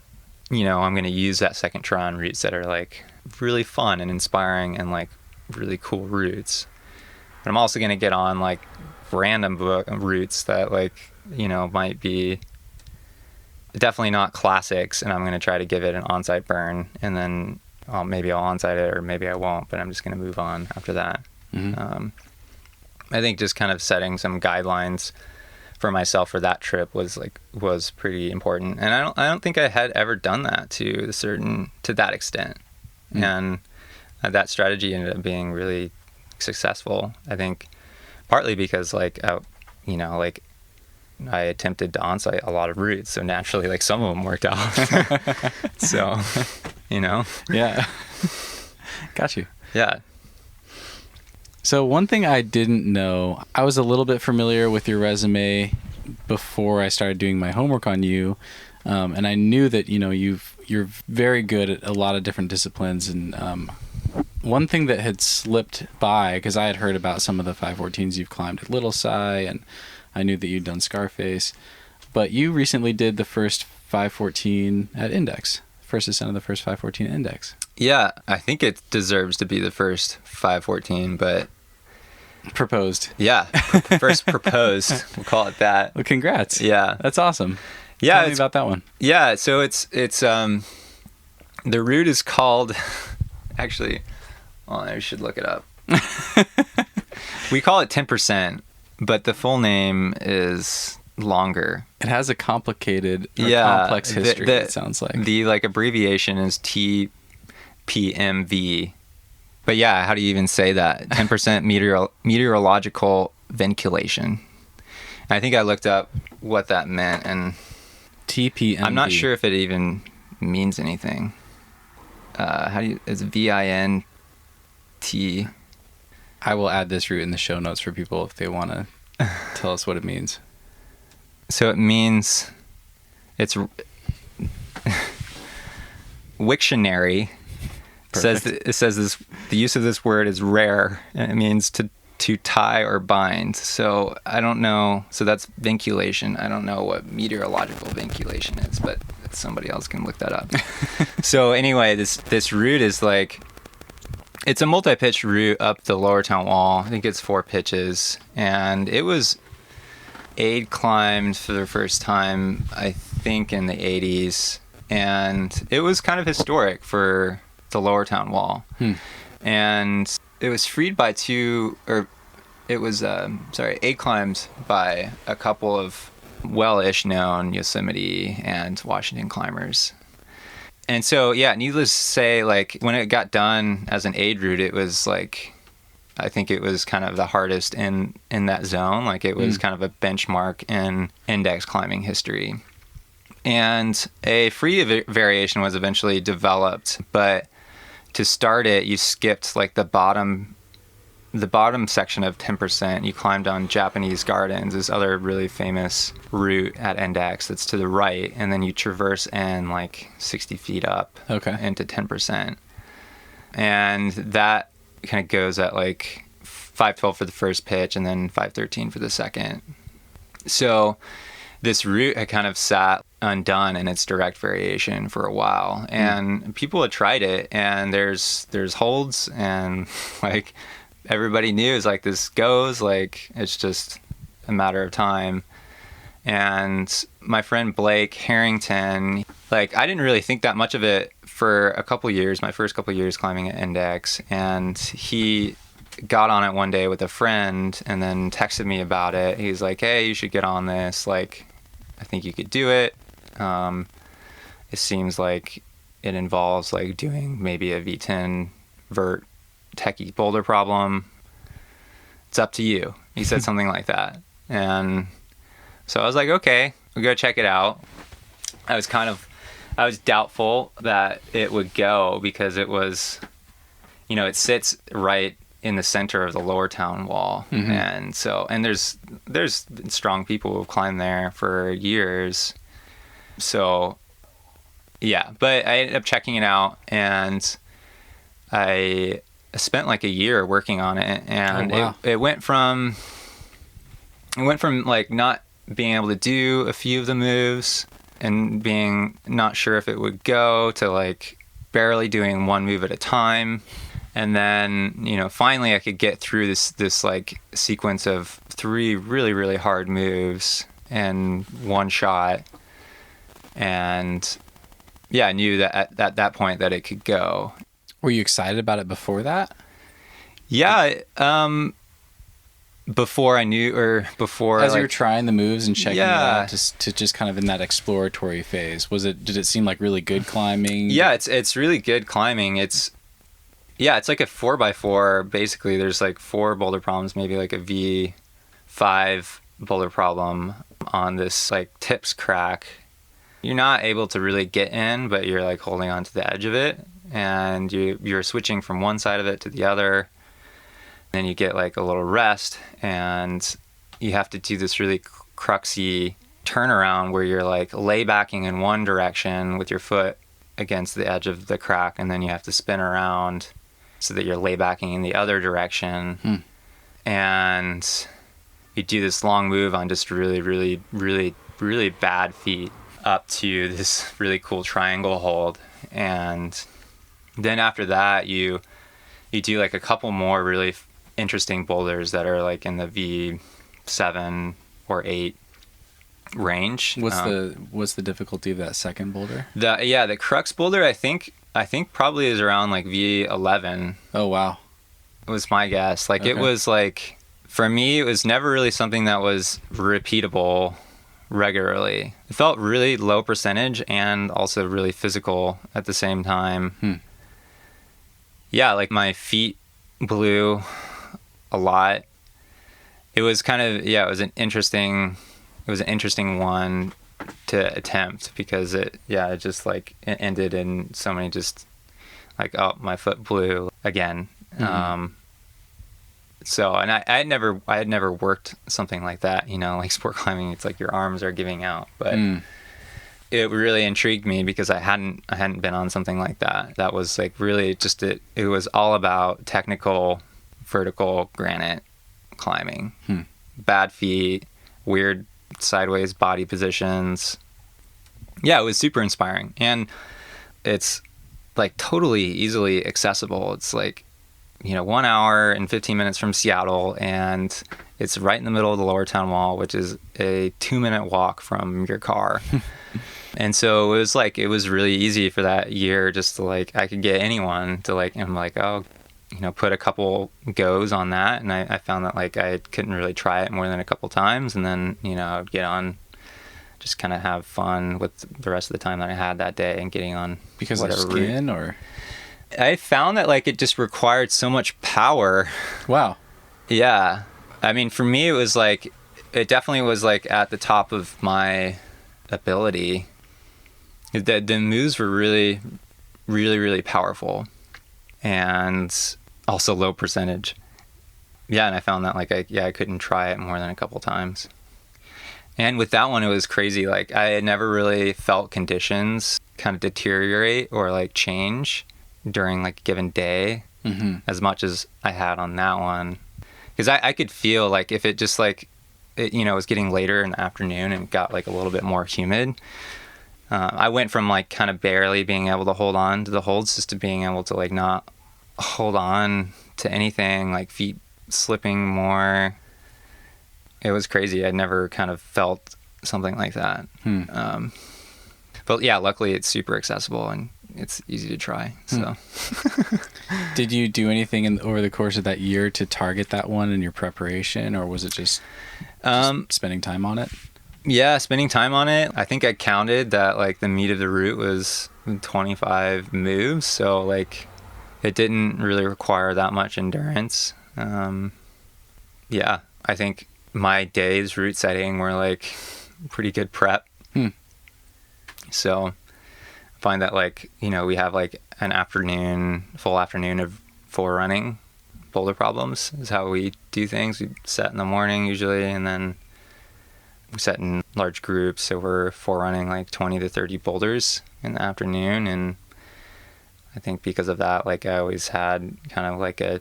Speaker 3: you know I'm gonna use that second try on routes that are like really fun and inspiring and like really cool routes. But I'm also gonna get on like random routes that like, you know, might be definitely not classics, and I'm gonna try to give it an onsight burn, and then maybe I'll onsight it or maybe I won't, but I'm just gonna move on after that. I think just kind of setting some guidelines for myself for that trip was pretty important, and I don't think I had ever done that to that extent, and that strategy ended up being really successful. I think partly because like you know, like I attempted to onsight a lot of routes, so naturally like some of them worked out. So, you know,
Speaker 1: yeah, got you.
Speaker 3: Yeah.
Speaker 1: So one thing I didn't know, I was a little bit familiar with your resume before I started doing my homework on you, and I knew that, you know, you're very good at a lot of different disciplines. And one thing that had slipped by, because I had heard about some of the 514s you've climbed at Little Sci, and I knew that you'd done Scarface, but you recently did the first 514 at Index, first ascent of the first 514 at Index.
Speaker 3: Yeah, I think it deserves to be the first 514, but
Speaker 1: proposed.
Speaker 3: Yeah, first proposed. We'll call it that.
Speaker 1: Well, congrats.
Speaker 3: Yeah,
Speaker 1: that's awesome.
Speaker 3: Yeah,
Speaker 1: tell me about that one.
Speaker 3: Yeah, so it's the route is called. Actually, I should look it up. We call it 10%, but the full name is longer.
Speaker 1: It has a complicated, complex history. It sounds like
Speaker 3: the like abbreviation is TPMV. But yeah, how do you even say that? 10% meteorological ventilation. I think I looked up what that meant, and
Speaker 1: TPMV.
Speaker 3: I'm not sure if it even means anything. It's VINT.
Speaker 1: I will add this route in the show notes for people if they want to tell us what it means.
Speaker 3: So it means it's Wiktionary. It says this, the use of this word is rare, and it means to tie or bind. So I don't know. So that's vinculation. I don't know what meteorological vinculation is, but somebody else can look that up. So anyway, this route is like, it's a multi-pitch route up the Lower Town Wall. I think it's 4 pitches, and it was aid climbed for the first time, I think, in the 80s, and it was kind of historic for the Lower Town Wall. And it was freed by aid climbed by a couple of well-ish known Yosemite and Washington climbers. And so, yeah, needless to say, like, when it got done as an aid route, it was like, I think it was kind of the hardest in that zone. Like, it was kind of a benchmark in index climbing history. And a free variation was eventually developed, but to start it, you skipped like the bottom section of 10%. You climbed on Japanese Gardens, this other really famous route at Index that's to the right, and then you traverse in like 60 feet up into 10%. And that kind of goes at like 512 for the first pitch and then 513 for the second. So this route had kind of sat undone in its direct variation for a while, and people had tried it, and there's holds, and like everybody knew is like, this goes, like it's just a matter of time. And my friend Blake Harrington, like, I didn't really think that much of it for a couple years, my first couple years climbing at Index, and he got on it one day with a friend and then texted me about it. He's like, hey, you should get on this, like, I think you could do it. It seems like it involves like doing maybe a V10 vert techie boulder problem. It's up to you, He said something like that. And so I was like, okay, we'll go check it out. I was doubtful that it would go because it was, it sits right in the center of the lower town wall.
Speaker 1: Mm-hmm.
Speaker 3: And there's strong people who've climbed there for years. So yeah, but I ended up checking it out, and I spent like a year working on it, and it went from like not being able to do a few of the moves and being not sure if it would go to like barely doing one move at a time. And then, finally I could get through this like sequence of 3 really, really hard moves and one shot. And yeah, I knew that at that point that it could go.
Speaker 1: Were you excited about it before that?
Speaker 3: Yeah. Before I knew, or before
Speaker 1: as you were trying the moves and checking it out, to just kind of in that exploratory phase, did it seem like really good climbing?
Speaker 3: Yeah, it's really good climbing. It's like a 4x4 basically. There's like 4 boulder problems, maybe like a V5 boulder problem on this like tips crack. You're not able to really get in, but you're like holding on to the edge of it, and you're switching from one side of it to the other. Then you get like a little rest, and you have to do this really cruxy turnaround where you're like lay backing in one direction with your foot against the edge of the crack, and then you have to spin around so that you're lay backing in the other direction. And you do this long move on just really, really, really, really bad feet up to this really cool triangle hold. And then after that, you do like a couple more really interesting boulders that are like in the V7 or 8 range.
Speaker 1: What's the difficulty of that second boulder?
Speaker 3: The crux boulder, I think probably is around like V11.
Speaker 1: Oh wow.
Speaker 3: Was my guess. Like,
Speaker 1: okay.
Speaker 3: It was like, for me, it was never really something that was repeatable regularly. It felt really low percentage and also really physical at the same time. Yeah, like my feet blew a lot. It was kind of, it was an interesting one to attempt, because it just like it ended in so many just like, oh, my foot blew again. So, and I had never worked something like that, like sport climbing. It's like your arms are giving out, but it really intrigued me because I hadn't been on something like that. That was like really just it was all about technical vertical granite climbing. Bad feet, weird sideways body positions. Yeah, it was super inspiring, and it's like totally easily accessible. It's like 1 hour and 15 minutes from Seattle, and it's right in the middle of the lower town wall, which is a 2-minute walk from your car. And so it was really easy for that year, just to like, I could get anyone to like, I'm like, oh, put a couple goes on that. And I found that like I couldn't really try it more than a couple times. And then, I would get on, just kind of have fun with the rest of the time that I had that day and getting on.
Speaker 1: Because of skin route. Or?
Speaker 3: I found that like it just required so much power.
Speaker 1: Wow.
Speaker 3: Yeah. I mean, for me, it definitely was like at the top of my ability. The moves were really, really, really powerful, and also low percentage. Yeah, and I found that like I couldn't try it more than a couple times. And with that one, it was crazy. Like, I had never really felt conditions kind of deteriorate or like change during like a given day as much as I had on that one. Because I could feel like if it just like, it was getting later in the afternoon and got like a little bit more humid, I went from like kind of barely being able to hold on to the holds just to being able to like not hold on to anything, like feet slipping more. It was crazy. I'd never kind of felt something like that. But yeah, luckily it's super accessible and it's easy to try. So,
Speaker 1: did you do anything over the course of that year to target that one in your preparation, or was it just spending time on it?
Speaker 3: Yeah, spending time on it. I think I counted that like the meat of the route was 25 moves, so like it didn't really require that much endurance. Yeah, I think my days route setting were like pretty good prep. So I find that like, we have like an full afternoon of forerunning boulder problems is how we do things. We set in the morning usually, and then we set in large groups. So we're forerunning like 20 to 30 boulders in the afternoon. And I think because of that, like I always had kind of like a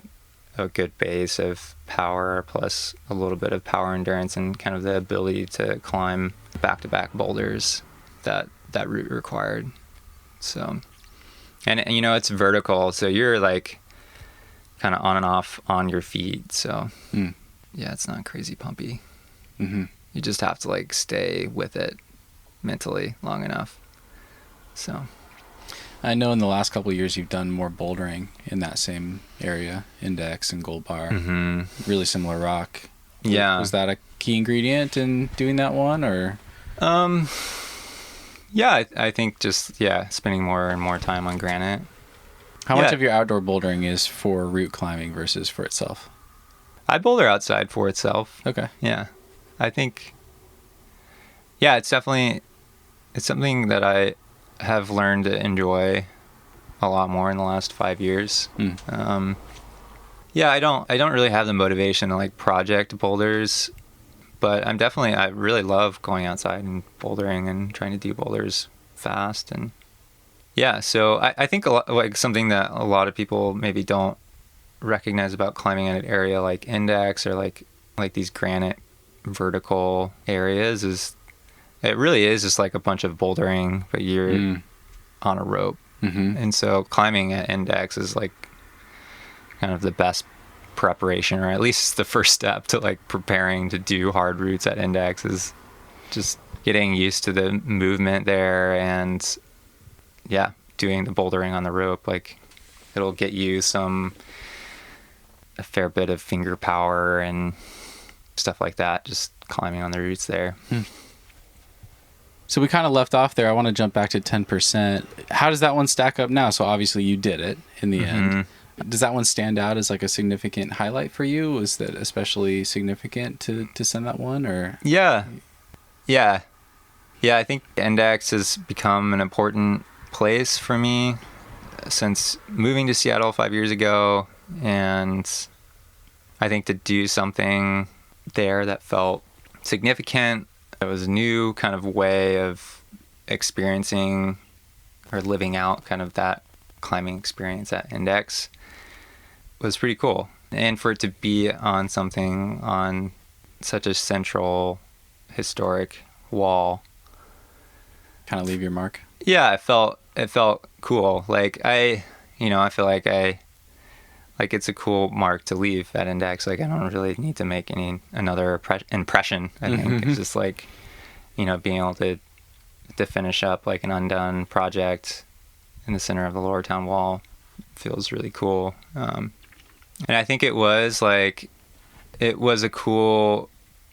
Speaker 3: good base of power plus a little bit of power endurance and kind of the ability to climb back-to-back boulders that route required. So, and it's vertical, so you're like kind of on and off on your feet. So yeah, it's not crazy pumpy. You just have to like stay with it mentally long enough. So
Speaker 1: I know in the last couple of years you've done more bouldering in that same area, Index and Gold Bar. Really similar rock.
Speaker 3: Yeah.
Speaker 1: Was that a key ingredient in doing that one, or?
Speaker 3: Yeah, I think just spending more and more time on granite.
Speaker 1: How much of your outdoor bouldering is for route climbing versus for itself?
Speaker 3: I boulder outside for itself.
Speaker 1: Okay.
Speaker 3: Yeah, I think. Yeah, it's something that I have learned to enjoy a lot more in the last 5 years. Yeah, I don't really have the motivation to like project boulders, but I really love going outside and bouldering and trying to do boulders fast. And yeah, so I think like something that a lot of people maybe don't recognize about climbing in an area like Index or like these granite vertical areas is it really is just like a bunch of bouldering, but you're on a rope. And so climbing at Index is like kind of the best preparation, or at least the first step to like preparing to do hard routes at Index is just getting used to the movement there and doing the bouldering on the rope. Like it'll get you a fair bit of finger power and stuff like that, just climbing on the routes there.
Speaker 1: So we kind of left off there. I want to jump back to 10%. How does that one stack up now? So obviously you did it in the end. Does that one stand out as like a significant highlight for you? Was that especially significant to send that one, or? Yeah. I think Index has become an important place for me since moving to Seattle 5 years ago. And I think to do something there that felt significant, it was a new kind of way of experiencing or living out kind of that climbing experience at Index was pretty cool. And for it to be on such a central historic wall, kind of leave your mark.
Speaker 3: Yeah, it felt cool. Like I feel like it's a cool mark to leave at Index. Like I don't really need to make another impression. I think it's just like, being able to finish up like an undone project in the center of the Lower Town Wall feels really cool. And I think it was a cool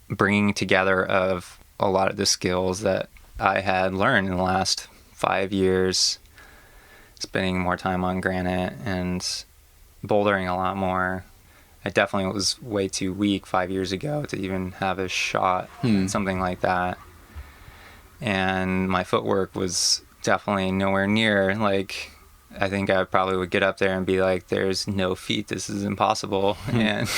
Speaker 3: bringing together of a lot of the skills that I had learned in the last 5 years, spending more time on granite and bouldering a lot more. I definitely was way too weak 5 years ago to even have a shot at something like that. And my footwork was definitely nowhere near. Like, I think I probably would get up there and be like, there's no feet, this is impossible. And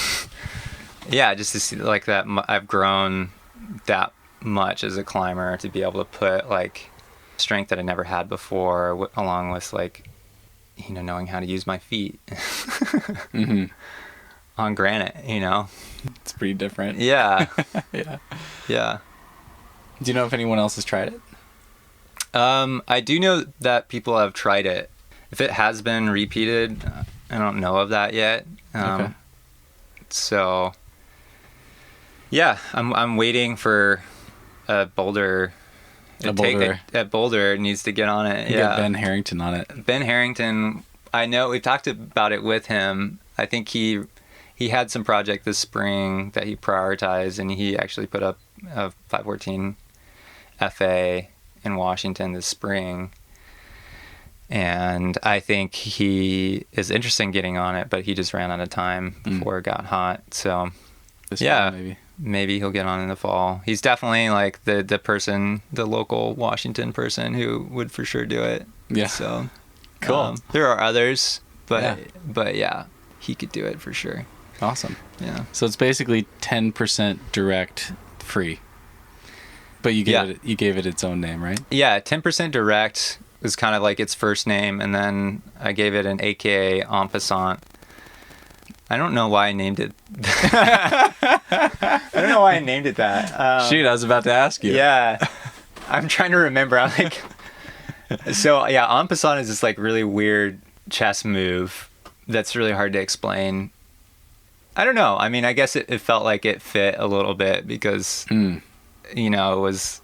Speaker 3: yeah, just to see like that, I've grown that much as a climber to be able to put like strength that I never had before, along with like, knowing how to use my feet on granite,
Speaker 1: It's pretty different.
Speaker 3: Yeah.
Speaker 1: Yeah. Do you know if anyone else has tried it?
Speaker 3: I do know that people have tried it. If it has been repeated, I don't know of that yet.
Speaker 1: Okay.
Speaker 3: So yeah, I'm waiting for a boulder. A boulder needs to get on it.
Speaker 1: Get Ben Harrington on it.
Speaker 3: Ben Harrington, I know we talked about it with him. I think he had some project this spring that he prioritized, and he actually put up a 514 FA in Washington this spring. And I think he is interested in getting on it, but he just ran out of time before it got hot. So
Speaker 1: this
Speaker 3: Yeah.
Speaker 1: fall, maybe.
Speaker 3: Maybe he'll get on in the fall. He's definitely like the local Washington person who would for sure do it.
Speaker 1: Yeah.
Speaker 3: So
Speaker 1: Cool.
Speaker 3: There are others,
Speaker 1: Yeah.
Speaker 3: but yeah, he could do it for sure.
Speaker 1: Awesome.
Speaker 3: Yeah.
Speaker 1: So it's basically 10% direct free. But you gave it its own name, right?
Speaker 3: Yeah, 10% direct was kind of like its first name, and then I gave it an AKA En Passant. I don't know why I named it. I don't know why I named it that.
Speaker 1: Shoot, I was about to ask you.
Speaker 3: Yeah, I'm trying to remember. I'm like, so yeah, En Passant is this like really weird chess move that's really hard to explain. I don't know. I mean, I guess it felt like it fit a little bit because, you know, it was,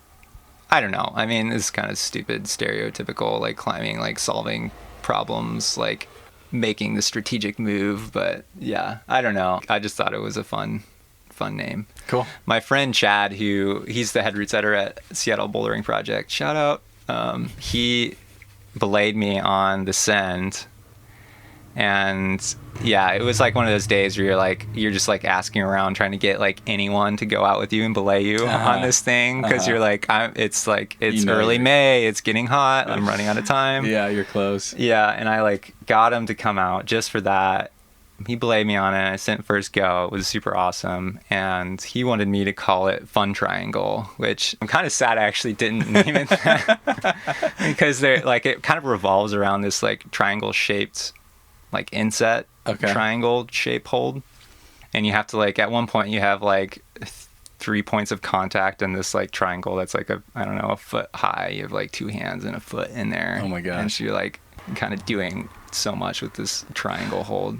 Speaker 3: I don't know. I mean, it's kind of stupid, stereotypical, like climbing, like solving problems, like making the strategic move. But yeah, I don't know. I just thought it was a fun name.
Speaker 1: Cool.
Speaker 3: My friend Chad, he's the head route setter at Seattle Bouldering Project, shout out. He belayed me on the Send. And yeah, it was like one of those days where you're just like asking around trying to get like anyone to go out with you and belay you on this thing because you're like, it's early May, it's getting hot, I'm running out of time.
Speaker 1: Yeah, you're close.
Speaker 3: Yeah, and I like got him to come out just for that. He belayed me on it. I sent first go. It was super awesome, and he wanted me to call it Fun Triangle, which I'm kind of sad I actually didn't name it that because it kind of revolves around this like triangle shaped like inset triangle shape hold, and you have to like at one point you have like 3 points of contact in this like triangle that's like a foot high. You have like 2 hands and a foot in there.
Speaker 1: Oh my gosh.
Speaker 3: And so you're like kind of doing so much with this triangle hold.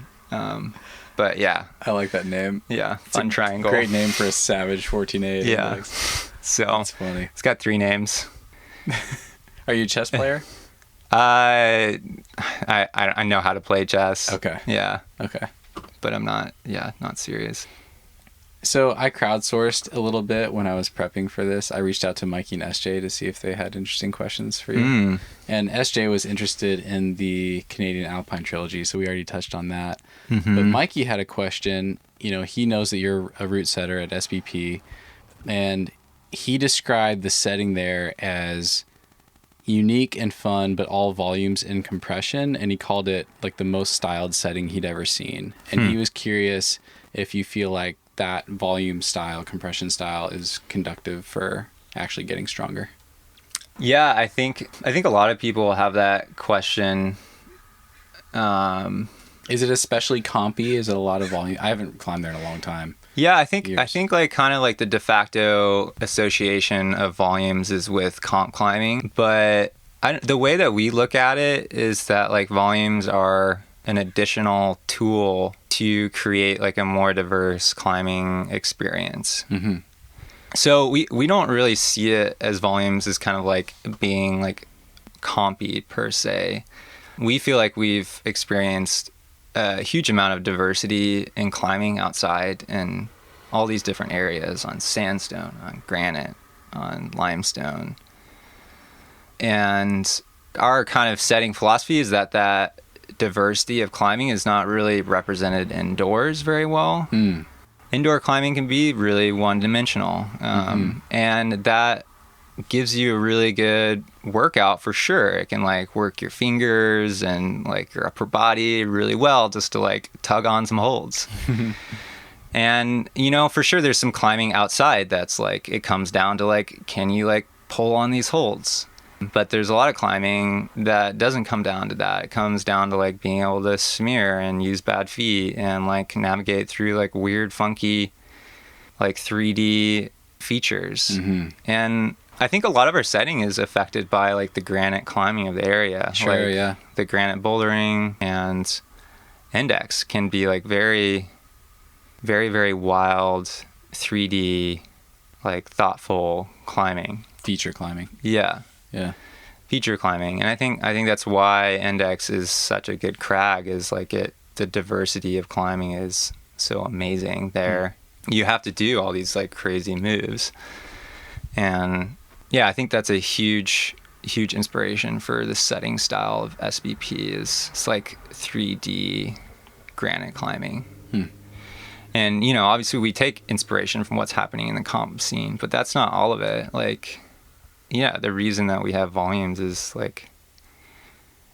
Speaker 3: But yeah,
Speaker 1: I like that name.
Speaker 3: Yeah, Fun Triangle.
Speaker 1: Great name for a Savage 14A.
Speaker 3: Yeah. So
Speaker 1: that's funny.
Speaker 3: It's got 3 names.
Speaker 1: Are you a chess player?
Speaker 3: I know how to play chess.
Speaker 1: Okay.
Speaker 3: Yeah.
Speaker 1: Okay.
Speaker 3: But I'm not serious.
Speaker 1: So I crowdsourced a little bit when I was prepping for this. I reached out to Mikey and SJ to see if they had interesting questions for you. And SJ was interested in the Canadian Alpine Trilogy, so we already touched on that. But Mikey had a question. You know, he knows that you're a route setter at SBP, and he described the setting there as unique and fun, but all volumes in compression, and he called it like the most styled setting he'd ever seen. And he was curious if you feel like that volume style, compression style is conductive for actually getting stronger.
Speaker 3: Yeah, I think a lot of people have that question.
Speaker 1: Is it especially compy? Is it a lot of volume? I haven't climbed there in a long time.
Speaker 3: Yeah, I think like kind of like the de facto association of volumes is with comp climbing, but the way that we look at it is that like volumes are an additional tool to create like a more diverse climbing experience. So we don't really see it as volumes as kind of like being like compy per se. We feel like we've experienced a huge amount of diversity in climbing outside in all these different areas, on sandstone, on granite, on limestone. And our kind of setting philosophy is that diversity of climbing is not really represented indoors very well. Indoor climbing can be really one-dimensional, and that gives you a really good workout for sure. It can like work your fingers and like your upper body really well just to like tug on some holds. And you know, for sure there's some climbing outside that's like it comes down to like, can you like pull on these holds? But there's a lot of climbing that doesn't come down to that. It comes down to like being able to smear and use bad feet and like navigate through like weird, funky, like 3D features. And I think a lot of our setting is affected by like the granite climbing of the area.
Speaker 1: Sure,
Speaker 3: like,
Speaker 1: yeah.
Speaker 3: The granite bouldering and index can be like very, very, very wild, 3D, like thoughtful climbing.
Speaker 1: Feature climbing.
Speaker 3: Yeah.
Speaker 1: Yeah.
Speaker 3: Feature climbing. And I think that's why index is such a good crag, is like the diversity of climbing is so amazing there. You have to do all these like crazy moves. And yeah, I think that's a huge inspiration for the setting style of SBP is it's like 3D granite climbing. And, obviously we take inspiration from what's happening in the comp scene, but that's not all of it. Like, yeah, the reason that we have volumes is like,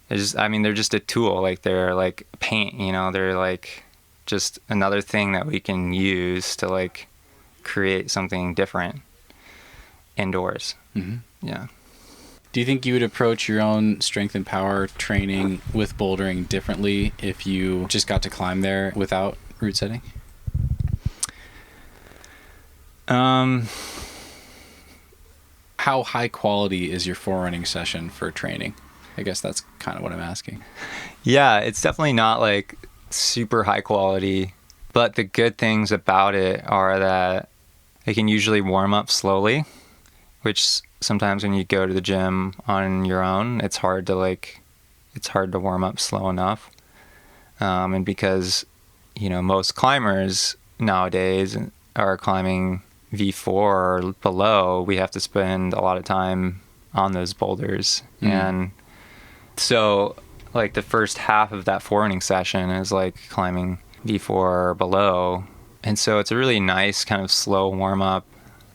Speaker 3: they're just a tool. Like they're like paint, they're like just another thing that we can use to like create something different indoors.
Speaker 1: Mm-hmm.
Speaker 3: Yeah.
Speaker 1: Do you think you would approach your own strength and power training with bouldering differently if you just got to climb there without route setting? How high quality is your forerunning session for training? I guess that's kind of what I'm asking.
Speaker 3: Yeah, it's definitely not like super high quality, but the good things about it are that it can usually warm up slowly, which sometimes when you go to the gym on your own, it's hard to warm up slow enough. And because, most climbers nowadays are climbing V4 or below, we have to spend a lot of time on those boulders. And so like the first half of that forerunning session is like climbing V4 or below. And so it's a really nice kind of slow warm up.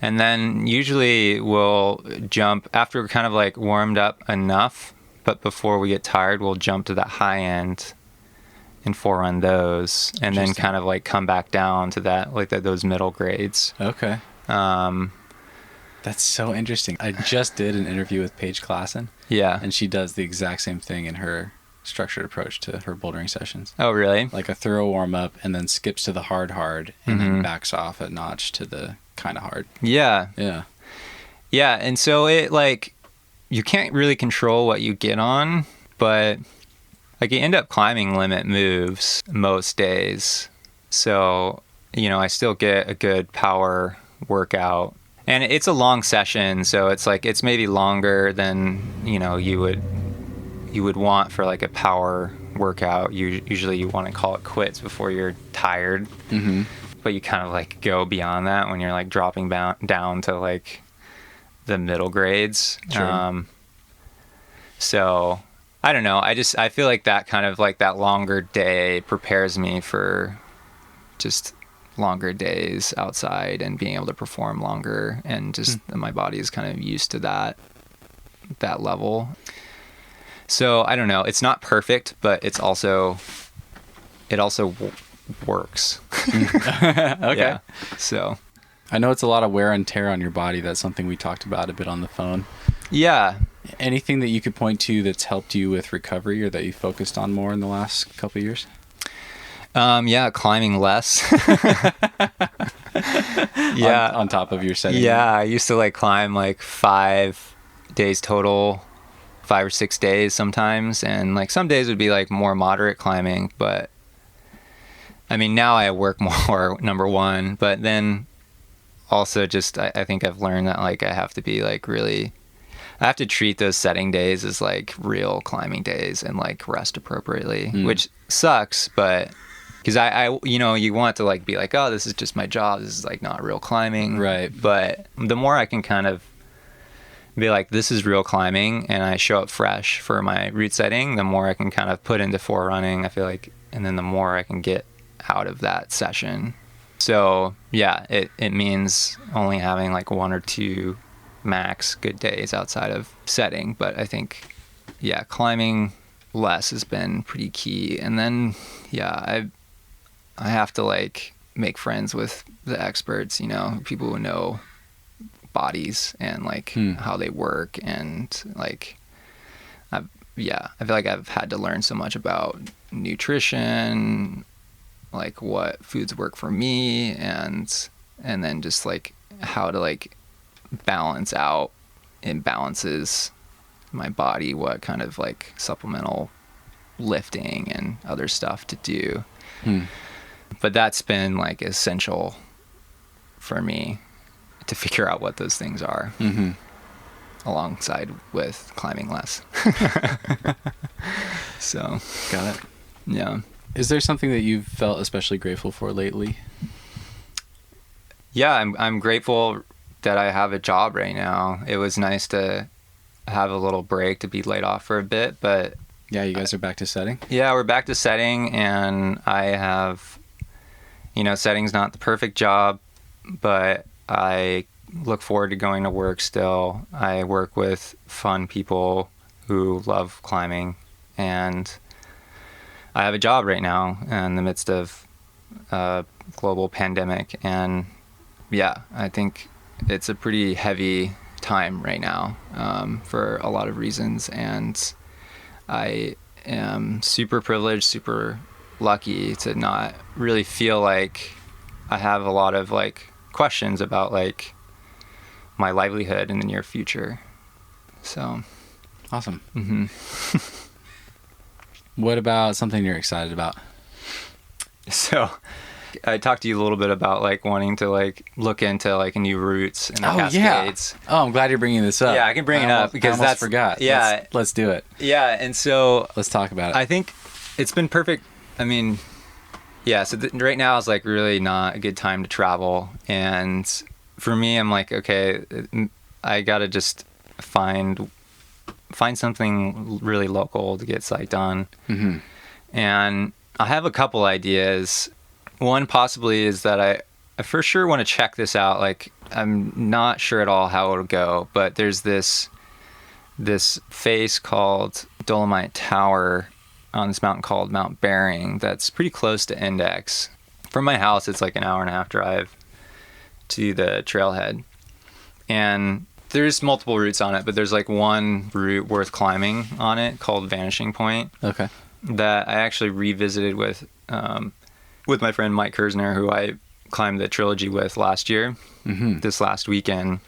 Speaker 3: And then usually we'll jump after we're kind of like warmed up enough, but before we get tired, we'll jump to that high end and forerun those, and then kind of like come back down to that, like those middle grades.
Speaker 1: Okay. That's so interesting. I just did an interview with Paige Klassen.
Speaker 3: Yeah.
Speaker 1: And she does the exact same thing in her structured approach to her bouldering sessions.
Speaker 3: Oh, really?
Speaker 1: Like a thorough warm up and then skips to the hard, and then backs off a notch to the kind of hard.
Speaker 3: Yeah.
Speaker 1: Yeah.
Speaker 3: Yeah. And so it like, you can't really control what you get on, but like you end up climbing limit moves most days. So, I still get a good power workout, and it's a long session. So it's like, it's maybe longer than, you would want for like a power workout. Usually you want to call it quits before you're tired. Mm-hmm. But you kind of like go beyond that when you're like dropping down to like the middle grades.
Speaker 1: Sure.
Speaker 3: So I don't know. I feel like that kind of like that longer day prepares me for just longer days outside and being able to perform longer, and just my body is kind of used to that level. So I don't know. It's not perfect, but it also works.
Speaker 1: Okay.
Speaker 3: Yeah. So
Speaker 1: I know it's a lot of wear and tear on your body. That's something we talked about a bit on the phone.
Speaker 3: yeah.
Speaker 1: Anything that you could point to that's helped you with recovery or that you focused on more in the last couple of years?
Speaker 3: Yeah, climbing less. Yeah.
Speaker 1: On top of your setting.
Speaker 3: Yeah, I used to like climb like 5 days total, 5 or 6 days sometimes, and like some days would be like more moderate climbing, but I mean now I work more, number one, but then also just I think I've learned that like I have to treat those setting days as like real climbing days and like rest appropriately, which sucks, but because I you want to like be like, oh, this is just my job, this is like not real climbing,
Speaker 1: right?
Speaker 3: But the more I can kind of be like, this is real climbing, and I show up fresh for my route setting, the more I can kind of put into forerunning, I feel like, and then the more I can get out of that session. So yeah, it means only having like 1 or 2 max good days outside of setting, but I think climbing less has been pretty key. And then I have to like make friends with the experts, people who know bodies and like how they work, and like I feel like I've had to learn so much about nutrition, like what foods work for me, and then just like how to like balance out imbalances in my body, what kind of like supplemental lifting and other stuff to do. But that's been like essential for me to figure out what those things are, alongside with climbing less. So
Speaker 1: Got it.
Speaker 3: yeah.
Speaker 1: Is there something that you've felt especially grateful for lately?
Speaker 3: Yeah, I'm grateful that I have a job right now. It was nice to have a little break, to be laid off for a bit, but
Speaker 1: Yeah, you guys are back to setting?
Speaker 3: yeah, we're back to setting, and I have, setting's not the perfect job, but I look forward to going to work still. I work with fun people who love climbing, and I have a job right now in the midst of a global pandemic. And yeah, I think it's a pretty heavy time right now for a lot of reasons. And I am super privileged, super lucky to not really feel like I have a lot of like questions about like my livelihood in the near future. So
Speaker 1: awesome.
Speaker 3: Mm-hmm.
Speaker 1: What about something you're excited about?
Speaker 3: So I talked to you a little bit about like wanting to like look into like new routes and Cascades.
Speaker 1: Yeah. Oh, I'm glad you're bringing this up.
Speaker 3: Yeah, I can bring it up because
Speaker 1: I forgot.
Speaker 3: Yeah,
Speaker 1: let's do it.
Speaker 3: Yeah, and so
Speaker 1: let's talk about it.
Speaker 3: I think it's been perfect. I mean, yeah. So right now is like really not a good time to travel, and for me, I'm like, okay, I gotta just find something really local to get psyched on.
Speaker 1: Mm-hmm.
Speaker 3: And I have a couple ideas. One possibly is that I for sure want to check this out. Like, I'm not sure at all how it'll go, but there's this face called Dolomite Tower on this mountain called Mount Bering that's pretty close to Index. From my house, it's like an hour and a half drive to the trailhead. And there's multiple routes on it, but there's like one route worth climbing on it called Vanishing Point.
Speaker 1: Okay.
Speaker 3: That I actually revisited with my friend Mike Kersner, who I climbed the Trilogy with last year, this last weekend.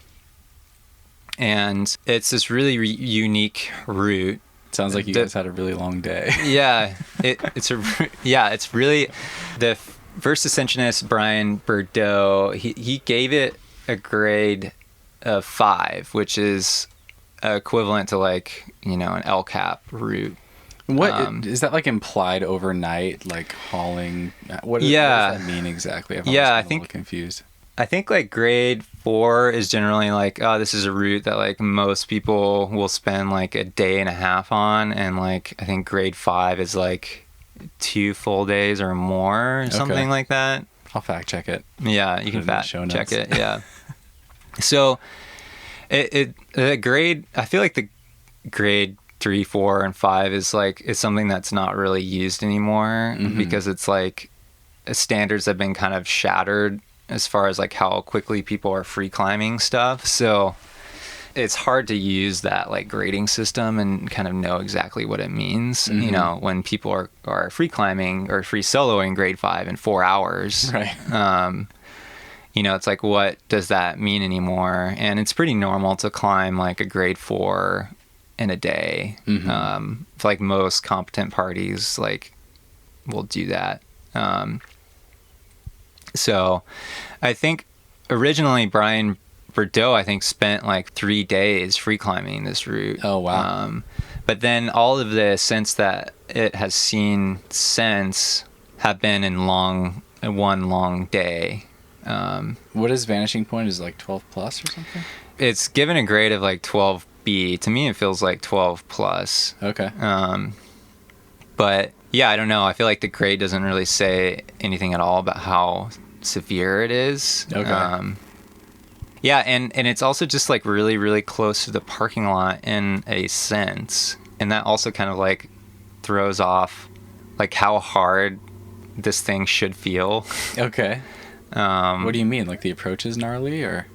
Speaker 3: And it's this really unique route.
Speaker 1: Sounds like you guys had a really long day.
Speaker 3: Yeah, it's really the first ascensionist Brian Bordeaux. He gave it a grade of 5, which is equivalent to like an LCAP route.
Speaker 1: What is that like implied overnight, like hauling? What does that mean exactly?
Speaker 3: I think
Speaker 1: a little confused.
Speaker 3: I think like grade 4 is generally like, oh, this is a route that like most people will spend like a day and a half on, and like I think grade 5 is like 2 full days or more, or something like that.
Speaker 1: I'll fact check it.
Speaker 3: Yeah, you can fact check it. Yeah. So the grade, I feel like the grade 3, 4, and 5 is something that's not really used anymore, because it's like standards have been kind of shattered as far as like how quickly people are free climbing stuff. So it's hard to use that like grading system and kind of know exactly what it means, when people are free climbing or free soloing grade 5 in 4 hours.
Speaker 1: Right.
Speaker 3: It's like, what does that mean anymore? And it's pretty normal to climb like a grade 4 in a day. Like most competent parties like will do that. So I think originally Brian Bordeaux, I think, spent like 3 days free climbing this route.
Speaker 1: Oh, wow.
Speaker 3: But then all of the ascents that it has seen since have been in one long day.
Speaker 1: What is Vanishing Point? Is it like 12 plus or something?
Speaker 3: It's given a grade of like 12B. To me, it feels like 12 plus.
Speaker 1: Okay.
Speaker 3: But yeah, I don't know. I feel like the grade doesn't really say anything at all about how severe it is.
Speaker 1: Okay.
Speaker 3: Yeah, and it's also just like really, really close to the parking lot in a sense. And that also kind of like throws off like how hard this thing should feel.
Speaker 1: Okay. What do you mean? Like the approach is gnarly, or?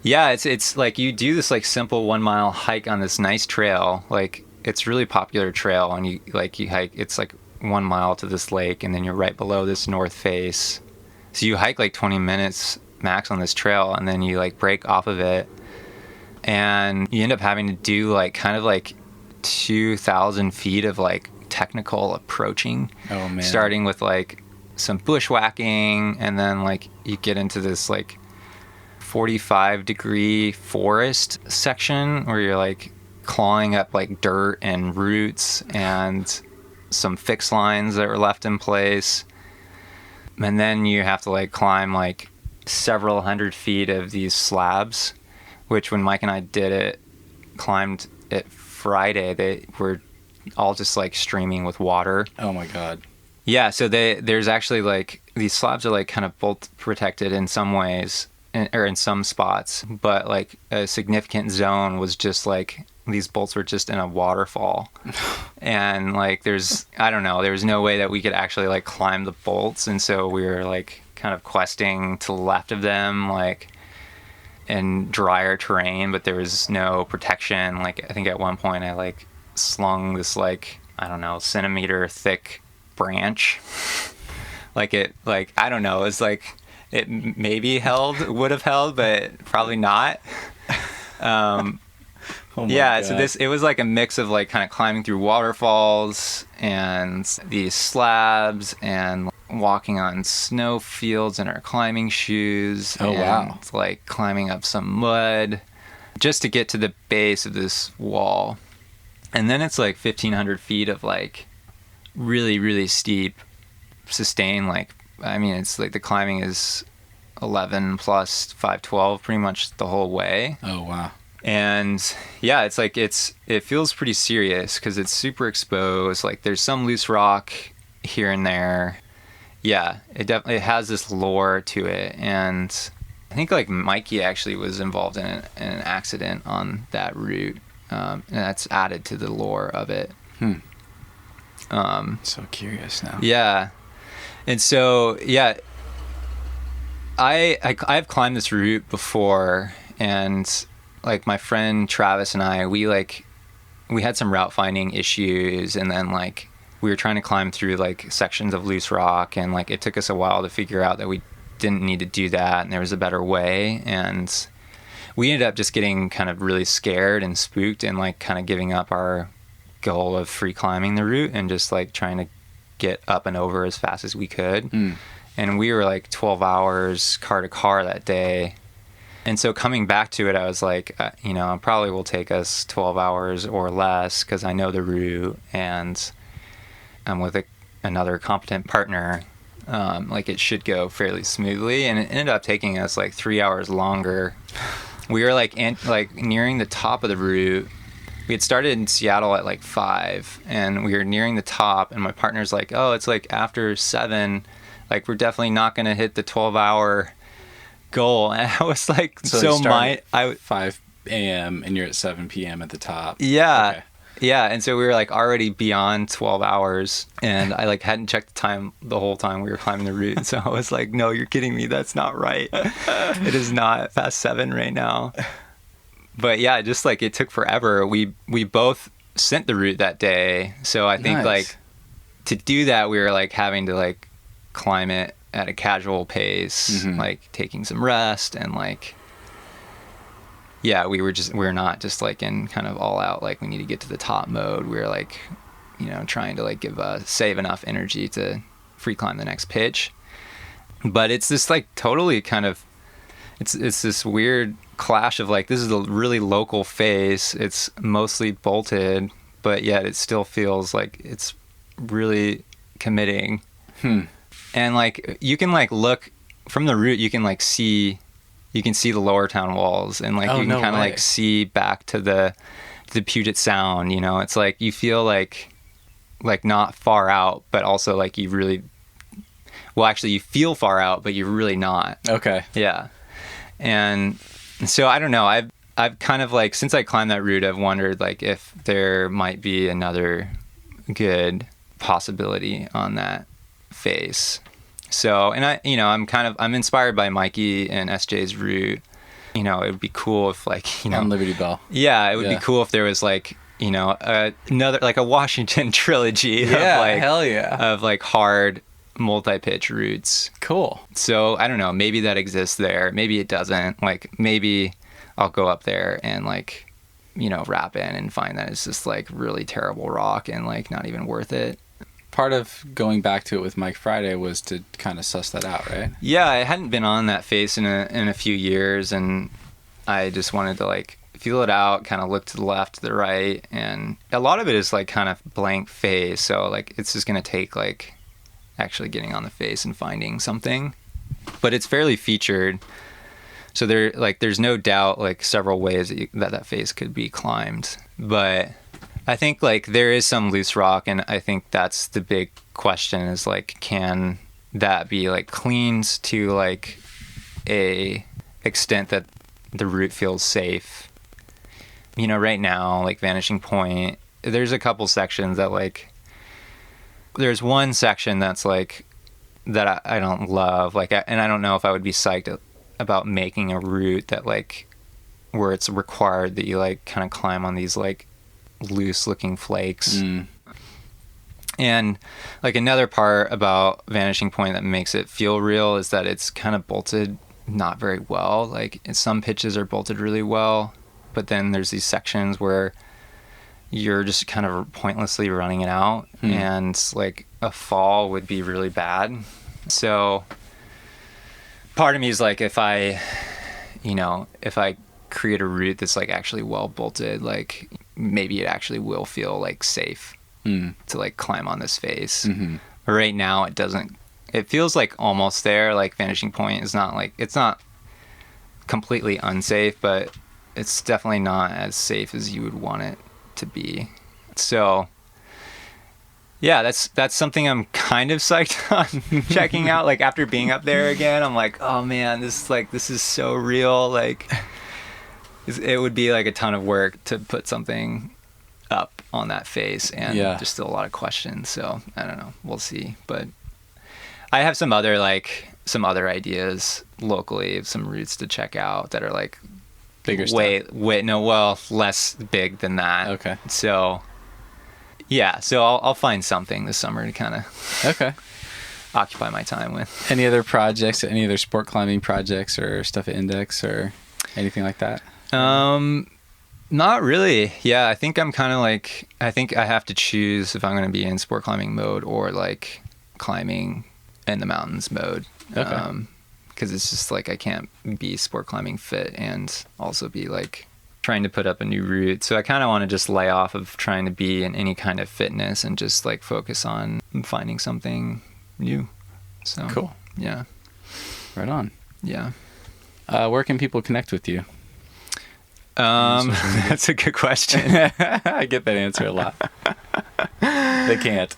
Speaker 3: Yeah, it's like you do this like simple 1 mile hike on this nice trail. Like it's really popular trail, and you hike. It's like 1 mile to this lake, and then you're right below this north face. So you hike like 20 minutes max on this trail, and then you like break off of it, and you end up having to do like kind of like 2,000 feet of like technical approaching.
Speaker 1: Oh man!
Speaker 3: Starting with like some bushwhacking, and then like you get into this like 45-degree forest section where you're like clawing up like dirt and roots and some fixed lines that were left in place. And then you have to like climb like several hundred feet of these slabs, which when Mike and I climbed it Friday, they were all just like streaming with water.
Speaker 1: Oh my God.
Speaker 3: Yeah, so there's actually like these slabs are like kind of bolt protected in some ways, or in some spots, but like a significant zone was just like these bolts were just in a waterfall. And like I don't know, there was no way that we could actually like climb the bolts, and so we were like kind of questing to the left of them, like in drier terrain, but there was no protection. Like I think at one point I like slung this like, I don't know, centimeter thick branch. Like it, like, I don't know, it's like it maybe would have held, but probably not. Yeah, God. So it was like a mix of like kind of climbing through waterfalls and these slabs and walking on snow fields in our climbing shoes.
Speaker 1: Oh,
Speaker 3: and
Speaker 1: wow.
Speaker 3: Like climbing up some mud just to get to the base of this wall. And then it's like 1,500 feet of like really, really steep, sustained, like, I mean, it's like the climbing is 11 plus 512 pretty much the whole way.
Speaker 1: Oh, wow.
Speaker 3: And yeah, it's like it feels pretty serious because it's super exposed. Like there's some loose rock here and there. Yeah, it definitely has this lore to it. And I think like Mikey actually was involved in an accident on that route. And that's added to the lore of it.
Speaker 1: So curious now.
Speaker 3: Yeah. And so, yeah, I've climbed this route before, and like my friend Travis and I, we had some route finding issues, and then like we were trying to climb through like sections of loose rock, and like it took us a while to figure out that we didn't need to do that and there was a better way. And we ended up just getting kind of really scared and spooked and like kind of giving up our goal of free climbing the route and just like trying to get up and over as fast as we could. And we were like 12 hours car to car that day. And so coming back to it, I was like, you know, it probably will take us 12 hours or less because I know the route and I'm with another competent partner. Like it should go fairly smoothly. And it ended up taking us like 3 hours longer. We were like nearing the top of the route. We had started in Seattle at like 5 and we were nearing the top, and my partner's like, oh, it's like after 7, like we're definitely not going to hit the 12-hour goal. And I was like, so
Speaker 1: I 5 a.m. and you're at 7 p.m. at the top.
Speaker 3: Yeah.
Speaker 1: Okay.
Speaker 3: Yeah. And so we were like already beyond 12 hours, and I like hadn't checked the time the whole time we were climbing the route. So I was like, no, you're kidding me. That's not right. It is not past 7 right now. But yeah, just like it took forever. We both sent the route that day. So I think like to do that, we were like having to like climb it at a casual pace, like taking some rest, and like, yeah, we're not just like in kind of all out, like we need to get to the top mode. We were like, you know, trying to like save enough energy to free climb the next pitch. But it's this like totally kind of, it's this weird clash of like, this is a really local face. It's mostly bolted, but yet it still feels like it's really committing. And like you can like look from the route, you can see the Lower Town walls, and like you can kind of like see back to the Puget Sound. You know, it's like you feel like not far out, but also like you feel far out, but you're really not.
Speaker 1: Okay.
Speaker 3: Yeah. And so I don't know. I've kind of like, since I climbed that route, I've wondered like if there might be another good possibility on that face. So, and I'm inspired by Mikey and SJ's route. You know, it would be cool if like, you know,
Speaker 1: on Liberty Bell.
Speaker 3: Yeah, it would be cool if there was like, you know, another like a Washington trilogy of like,
Speaker 1: hell yeah,
Speaker 3: of like hard multi-pitch routes.
Speaker 1: Cool.
Speaker 3: So I don't know, maybe that exists there, maybe it doesn't. Like maybe I'll go up there and like, you know, wrap in and find that it's just like really terrible rock and like not even worth it.
Speaker 1: Part of going back to it with Mike Friday was to kind of suss that out, right?
Speaker 3: Yeah, I hadn't been on that face in a few years, and I just wanted to like feel it out, kind of look to the left, to the right, and a lot of it is like kind of blank face, so like it's just going to take like actually getting on the face and finding something. But it's fairly featured, so there's no doubt like several ways that face could be climbed. But I think like there is some loose rock, and I think that's the big question is like, can that be like cleaned to like a extent that the route feels safe. You know, right now, like Vanishing Point, there's a couple sections that like, there's one section that's like, that I don't love, like, and I don't know if I would be psyched about making a route that like, where it's required that you like kind of climb on these like loose looking flakes. And like another part about Vanishing Point that makes it feel real is that it's kind of bolted not very well. Like some pitches are bolted really well, but then there's these sections where you're just kind of pointlessly running it out, and like a fall would be really bad. So part of me is like, if I create a route that's like actually well bolted, like maybe it actually will feel like safe to like climb on this face. But right now it doesn't. It feels like almost there. Like Vanishing Point is not like, it's not completely unsafe, but it's definitely not as safe as you would want it to be. So yeah, that's something I'm kind of psyched on checking out. Like after being up there again, I'm like, oh man, this is so real. Like it would be like a ton of work to put something up on that face, and there's still a lot of questions. So I don't know, we'll see. But I have some other ideas locally of some routes to check out that are like
Speaker 1: bigger stuff.
Speaker 3: Less big than that.
Speaker 1: Okay.
Speaker 3: So yeah, so I'll find something this summer to kind of occupy my time with.
Speaker 1: Any other projects, any other sport climbing projects or stuff at Index or anything like that?
Speaker 3: Not really. Yeah, I think I'm kind of like, I think I have to choose if I'm going to be in sport climbing mode or like climbing in the mountains mode.
Speaker 1: Okay.
Speaker 3: Because it's just like I can't be sport climbing fit and also be like trying to put up a new route. So I kind of want to just lay off of trying to be in any kind of fitness and just like focus on finding something new. So
Speaker 1: cool.
Speaker 3: Yeah.
Speaker 1: Right on.
Speaker 3: Yeah.
Speaker 1: Where can people connect with you?
Speaker 3: That's a good question.
Speaker 1: I get that answer a lot. They can't.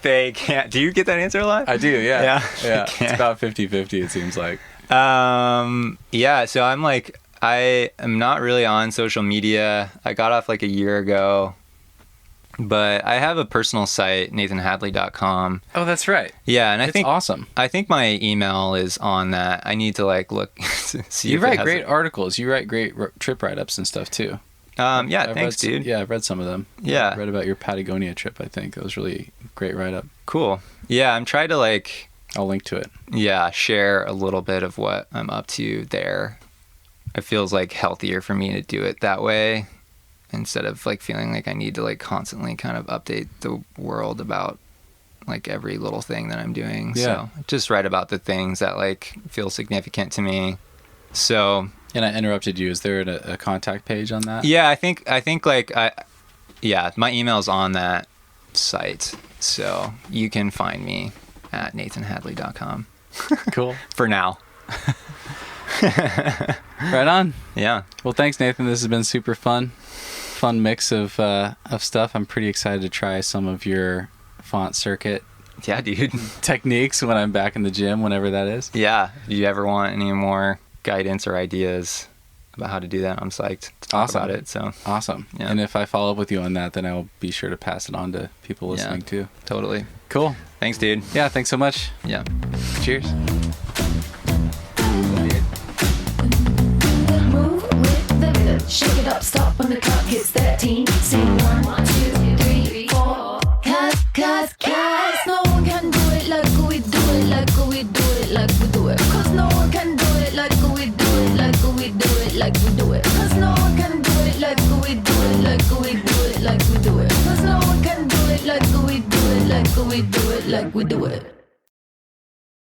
Speaker 3: They can't. Do you get that answer a lot?
Speaker 1: I do, yeah. Yeah.
Speaker 3: It's
Speaker 1: about 50-50, it seems like.
Speaker 3: Yeah, so I'm like, I am not really on social media. I got off like a year ago, but I have a personal site, nathanhadley.com.
Speaker 1: Oh, that's right.
Speaker 3: Yeah, and I think
Speaker 1: awesome.
Speaker 3: I think my email is on that. I need to like look see.
Speaker 1: You write great articles. You write great trip write-ups and stuff too.
Speaker 3: Yeah, thanks, dude.
Speaker 1: Yeah, I've read some of them.
Speaker 3: Yeah.
Speaker 1: I read about your Patagonia trip, I think. It was really great write-up.
Speaker 3: Cool. Yeah, I'm trying to like...
Speaker 1: I'll link to it.
Speaker 3: Yeah, share a little bit of what I'm up to there. It feels like healthier for me to do it that way instead of like feeling like I need to like constantly kind of update the world about like every little thing that I'm doing.
Speaker 1: Yeah.
Speaker 3: So just write about the things that like feel significant to me. So...
Speaker 1: And I interrupted you. Is there a contact page on that?
Speaker 3: Yeah, I think like my email's on that site, so you can find me at nathanhadley.com.
Speaker 1: Cool.
Speaker 3: For now.
Speaker 1: Right on.
Speaker 3: Yeah.
Speaker 1: Well, thanks, Nathan. This has been super fun mix of stuff. I'm pretty excited to try some of your font circuit.
Speaker 3: Yeah, dude.
Speaker 1: Techniques when I'm back in the gym, whenever that is.
Speaker 3: Yeah. If you ever want any more guidance or ideas about how to do that, I'm psyched to talk about it. So
Speaker 1: awesome.
Speaker 3: Yeah.
Speaker 1: And if I follow up with you on that, then I will be sure to pass it on to people listening too.
Speaker 3: Totally.
Speaker 1: Cool.
Speaker 3: Thanks, dude.
Speaker 1: Yeah, thanks so much.
Speaker 3: Yeah.
Speaker 1: Cheers.
Speaker 2: Move with the rhythm. Shake it up, stop when the clock hits 13. Sing 1, 2, 3, 4. Cause no one can do it like we do it, like we do it, like we do it. Cause no one can do it like we do it, like we do it, like we do it. Cause no one can do it like we do it, like we do it, like we do it. Cause no one can do it like we do it, like we do it, like we do it.